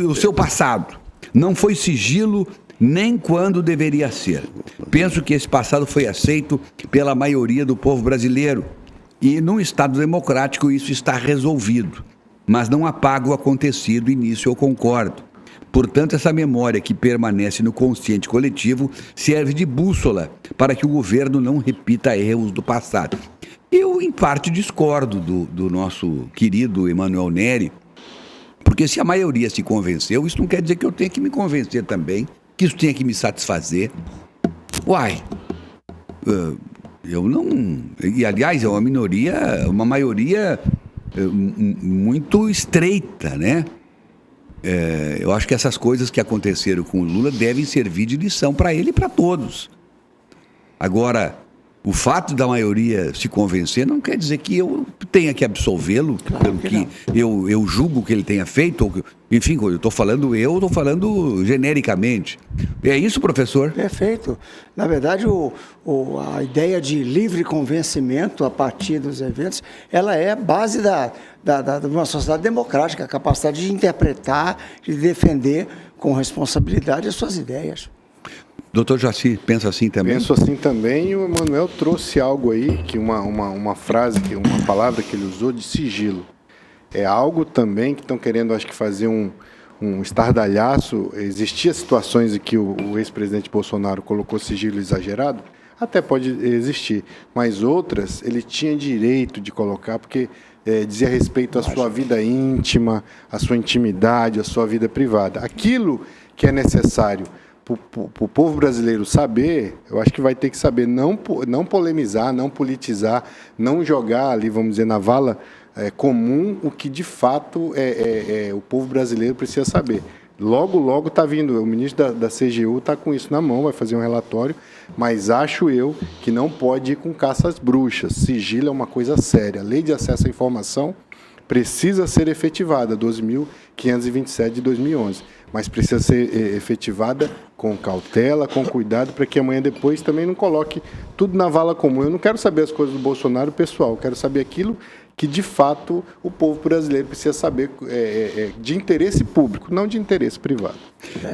O seu passado não foi sigilo nem quando deveria ser. Penso que esse passado foi aceito pela maioria do povo brasileiro e num Estado democrático isso está resolvido, mas não apaga o acontecido e nisso eu concordo. Portanto, essa memória que permanece no consciente coletivo serve de bússola para que o governo não repita erros do passado. Eu, em parte, discordo do nosso querido Emanuel Neri, porque se a maioria se convenceu, isso não quer dizer que eu tenha que me convencer também, que isso tenha que me satisfazer. Eu não... E, aliás, é uma maioria muito estreita, né? Eu acho que essas coisas que aconteceram com o Lula devem servir de lição para ele e para todos. Agora, o fato da maioria se convencer não quer dizer que eu tenha que absolvê-lo pelo que eu julgo que ele tenha feito. Ou que, enfim, eu estou falando genericamente. É isso, professor? Perfeito. Na verdade, a ideia de livre convencimento a partir dos eventos, ela é a base de uma sociedade democrática, a capacidade de interpretar, de defender com responsabilidade as suas ideias. Doutor Jaci, pensa assim também? Penso assim também, e o Emanuel trouxe algo aí, que uma frase, uma palavra que ele usou, de sigilo. É algo também que estão querendo, acho que, fazer um estardalhaço. Existia situações em que o ex-presidente Bolsonaro colocou sigilo exagerado? Até pode existir, mas outras ele tinha direito de colocar, porque dizia respeito à sua vida íntima, à sua intimidade, à sua vida privada. Aquilo que é necessário para o povo brasileiro saber, eu acho que vai ter que saber não polemizar, não politizar, não jogar ali, vamos dizer, na vala comum o que de fato o povo brasileiro precisa saber. Logo está vindo, o ministro da CGU está com isso na mão, vai fazer um relatório, mas acho eu que não pode ir com caça às bruxas. Sigilo é uma coisa séria. A Lei de Acesso à Informação precisa ser efetivada, 12.527 de 2011, mas precisa ser efetivada com cautela, com cuidado, para que amanhã depois também não coloque tudo na vala comum. Eu não quero saber as coisas do Bolsonaro pessoal, eu quero saber aquilo que, de fato, o povo brasileiro precisa saber de interesse público, não de interesse privado.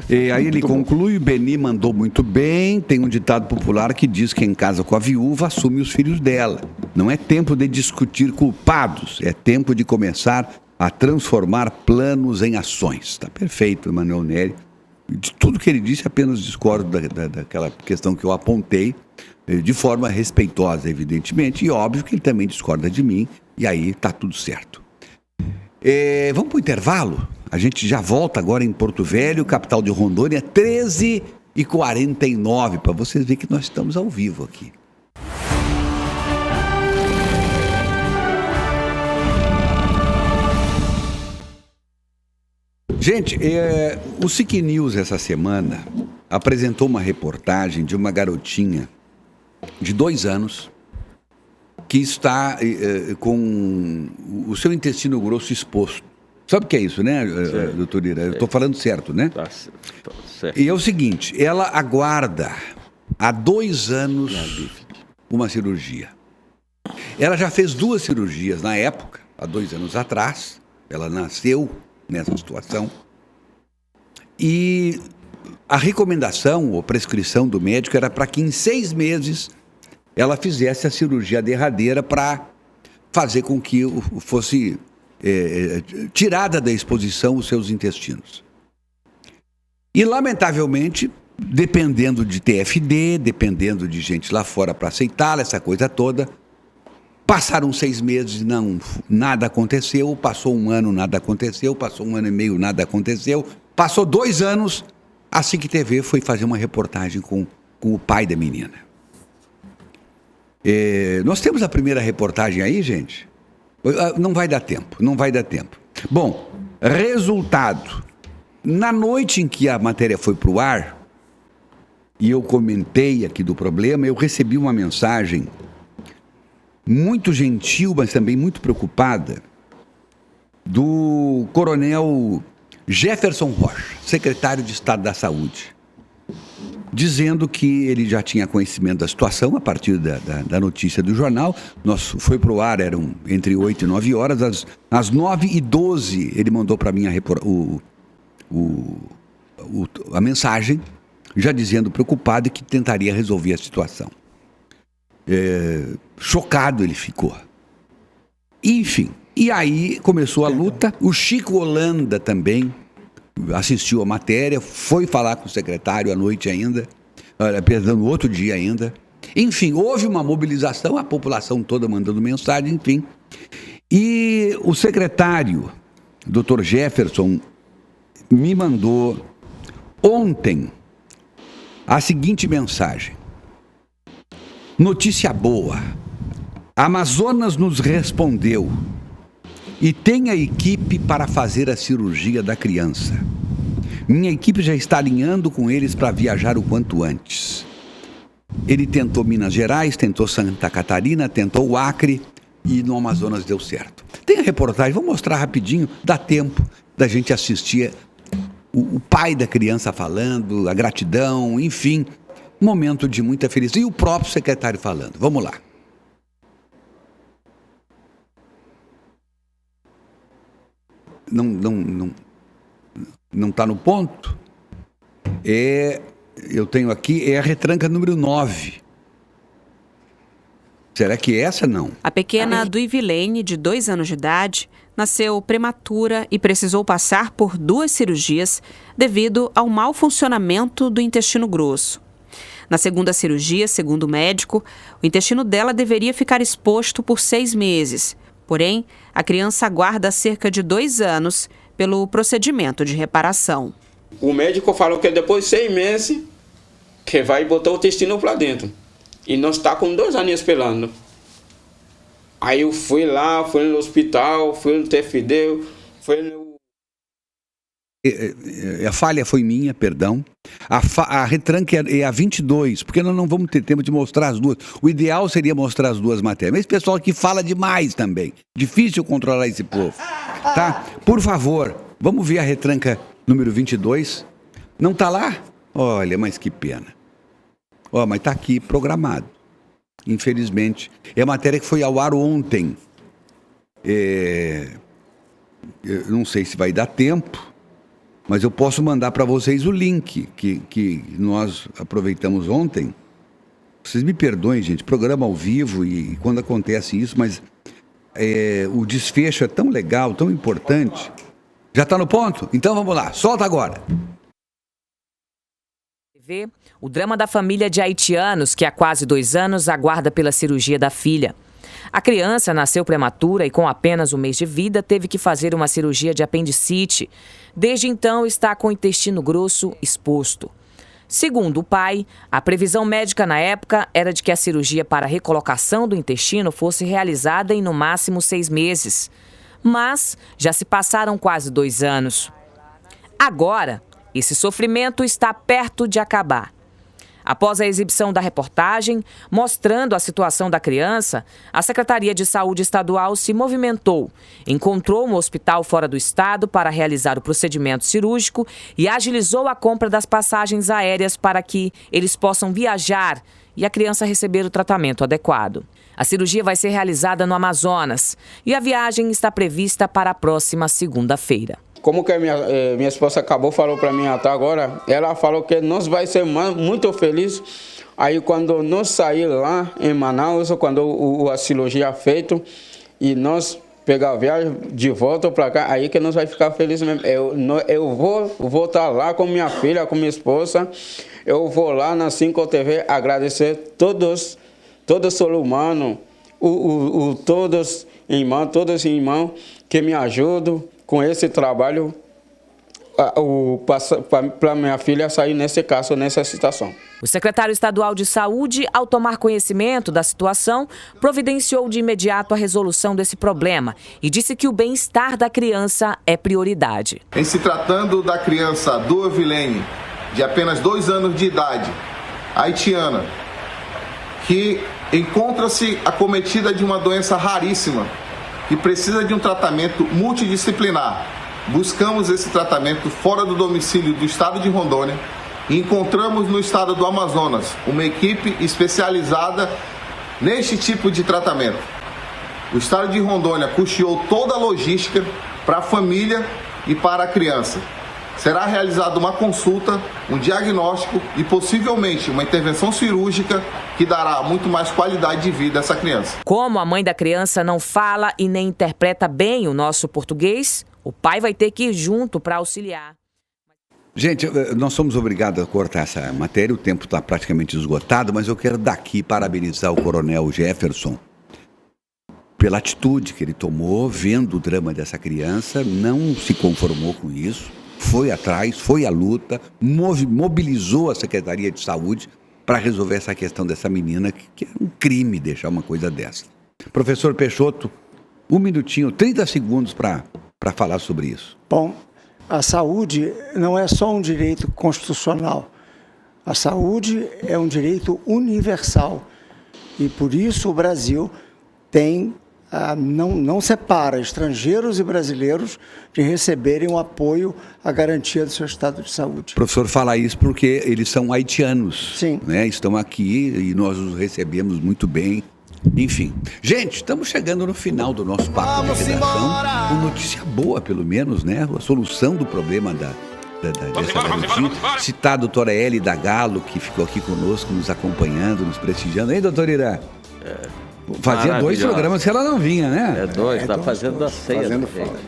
E aí ele conclui, o Beni mandou muito bem, tem um ditado popular que diz que quem casa com a viúva assume os filhos dela. Não é tempo de discutir culpados, é tempo de começar a transformar planos em ações. Está perfeito, Emanuel Neri. De tudo que ele disse, apenas discordo daquela questão que eu apontei, de forma respeitosa, evidentemente, e óbvio que ele também discorda de mim, e aí está tudo certo. Vamos para o intervalo? A gente já volta agora em Porto Velho, capital de Rondônia, 13h49, para vocês verem que nós estamos ao vivo aqui. Gente, o SIC News essa semana apresentou uma reportagem de uma garotinha de 2 anos que está com o seu intestino grosso exposto. Sabe o que é isso, né, doutor Ira? Eu estou falando certo, né? Tá certo. E é o seguinte, ela aguarda há 2 anos uma cirurgia. Ela já fez 2 cirurgias na época, há 2 anos atrás. Ela nasceu nessa situação. E a recomendação ou prescrição do médico era para que em 6 meses ela fizesse a cirurgia derradeira para fazer com que fosse tirada da exposição os seus intestinos. E, lamentavelmente, dependendo de TFD, dependendo de gente lá fora para aceitá-la, essa coisa toda, passaram 6 meses, nada aconteceu, passou 1 ano, nada aconteceu, passou 1 ano e meio, nada aconteceu, passou 2 anos, a SIC TV foi fazer uma reportagem com o pai da menina. Nós temos a primeira reportagem aí, gente? Não vai dar tempo. Bom, resultado. Na noite em que a matéria foi para o ar, e eu comentei aqui do problema, eu recebi uma mensagem muito gentil, mas também muito preocupada, do coronel Jefferson Rocha, secretário de Estado da Saúde, dizendo que ele já tinha conhecimento da situação a partir da notícia do jornal. Foi para o ar, eram entre 8 e 9 horas, às 9h12 ele mandou para mim a mensagem, já dizendo preocupado e que tentaria resolver a situação. Chocado ele ficou. Enfim, e aí começou a luta. O Chico Holanda também assistiu a matéria, foi falar com o secretário à noite ainda, no outro dia ainda. Enfim, houve uma mobilização, a população toda mandando mensagem, enfim. E o secretário, Dr. Jefferson, me mandou ontem a seguinte mensagem. Notícia boa. Amazonas nos respondeu e tem a equipe para fazer a cirurgia da criança. Minha equipe já está alinhando com eles para viajar o quanto antes. Ele tentou Minas Gerais, tentou Santa Catarina, tentou o Acre e no Amazonas deu certo. Tem a reportagem, vou mostrar rapidinho, dá tempo da gente assistir o pai da criança falando, a gratidão, enfim, momento de muita felicidade. E o próprio secretário falando. Vamos lá. Não está no ponto? Eu tenho aqui, a retranca número 9. Será que essa não? A pequena Duivilene, de 2 anos de idade, nasceu prematura e precisou passar por 2 cirurgias devido ao mau funcionamento do intestino grosso. Na segunda cirurgia, segundo o médico, o intestino dela deveria ficar exposto por 6 meses. Porém, a criança aguarda cerca de 2 anos pelo procedimento de reparação. O médico falou que depois de 6 meses que vai botar o intestino para dentro. E nós está com 2 anos esperando. Aí eu fui lá, fui no hospital, fui no TFD, fui no... A falha foi minha, perdão. A retranca é a 22, porque nós não vamos ter tempo de mostrar as duas. O ideal seria mostrar as duas matérias. Mas esse pessoal aqui fala demais também. Difícil controlar esse povo. Tá? Por favor, vamos ver a retranca número 22. Não está lá? Olha, mas que pena. Mas está aqui programado. Infelizmente. É a matéria que foi ao ar ontem. Eu não sei se vai dar tempo, mas eu posso mandar para vocês o link que nós aproveitamos ontem. Vocês me perdoem, gente, programa ao vivo e quando acontece isso, mas o desfecho é tão legal, tão importante. Já está no ponto? Então vamos lá, solta agora. O drama da família de haitianos que há quase 2 anos aguarda pela cirurgia da filha. A criança nasceu prematura e com apenas 1 mês de vida teve que fazer uma cirurgia de apendicite. Desde então está com o intestino grosso exposto. Segundo o pai, a previsão médica na época era de que a cirurgia para a recolocação do intestino fosse realizada em no máximo 6 meses. Mas já se passaram quase 2 anos. Agora, esse sofrimento está perto de acabar. Após a exibição da reportagem, mostrando a situação da criança, a Secretaria de Saúde Estadual se movimentou, encontrou um hospital fora do estado para realizar o procedimento cirúrgico e agilizou a compra das passagens aéreas para que eles possam viajar e a criança receber o tratamento adequado. A cirurgia vai ser realizada no Amazonas e a viagem está prevista para a próxima segunda-feira. Como que minha esposa falou para mim até agora, ela falou que nós vai ser muito feliz. Aí quando nós sair lá em Manaus, quando a cirurgia é feita e nós pegar a viagem de volta para cá, aí que nós vai ficar felizes mesmo. Eu vou estar lá com minha filha, com minha esposa. Eu vou lá na 5 TV agradecer todos os seres humanos, todos irmãos que me ajudam com esse trabalho para minha filha sair nesse caso, nessa situação. O secretário estadual de Saúde, ao tomar conhecimento da situação, providenciou de imediato a resolução desse problema e disse que o bem-estar da criança é prioridade. Em se tratando da criança Duivilene, de apenas 2 anos de idade, haitiana, que encontra-se acometida de uma doença raríssima, que precisa de um tratamento multidisciplinar. Buscamos esse tratamento fora do domicílio do estado de Rondônia e encontramos no estado do Amazonas uma equipe especializada neste tipo de tratamento. O estado de Rondônia custeou toda a logística para a família e para a criança. Será realizada uma consulta, um diagnóstico e possivelmente uma intervenção cirúrgica que dará muito mais qualidade de vida a essa criança. Como a mãe da criança não fala e nem interpreta bem o nosso português, o pai vai ter que ir junto para auxiliar. Gente, nós somos obrigados a cortar essa matéria, o tempo está praticamente esgotado, mas eu quero daqui parabenizar o coronel Jefferson pela atitude que ele tomou, vendo o drama dessa criança, não se conformou com isso. Foi atrás, foi à luta, mobilizou a Secretaria de Saúde para resolver essa questão dessa menina, que é um crime deixar uma coisa dessa. Professor Peixoto, 1 minutinho, 30 segundos para falar sobre isso. Bom, a saúde não é só um direito constitucional. A saúde é um direito universal e por isso o Brasil não separa estrangeiros e brasileiros de receberem o apoio à garantia do seu estado de saúde. O professor fala isso porque eles são haitianos. Sim. Né? Estão aqui e nós os recebemos muito bem. Enfim. Gente, estamos chegando no final do nosso papo de redação. Com notícia boa, pelo menos, né? A solução do problema dessa garotinha. Citar a doutora Eli da Galo, que ficou aqui conosco, nos acompanhando, nos prestigiando. Hein, doutor Irã? Fazia 2 programas que ela não vinha, né? 2, tá fazendo a ceia.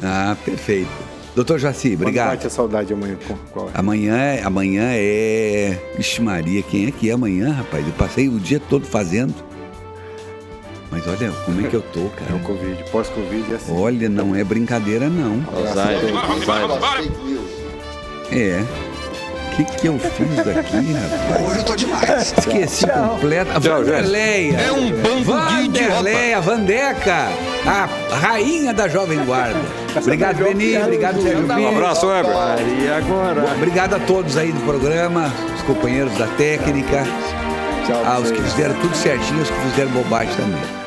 Ah, perfeito. Doutor Jaci, obrigado. Quando bate a saudade amanhã? Qual é? Amanhã é... Ixi Maria, quem é que é amanhã, rapaz? Eu passei o dia todo fazendo. Mas olha, como é que eu tô, cara? É o Covid, pós-Covid é assim. Olha, não é brincadeira, não. É. O que eu fiz daqui, rapaz? Hoje eu tô demais. Esqueci completo. A Vanderleia. É um bando de Vanderleia, Vandeca, a rainha da Jovem Guarda. Obrigado, Beni. Obrigado, Sérgio. Um abraço, Weber. E agora? Obrigado a todos aí do programa, os companheiros da técnica, aos que fizeram tudo certinho, aos que fizeram bobagem também.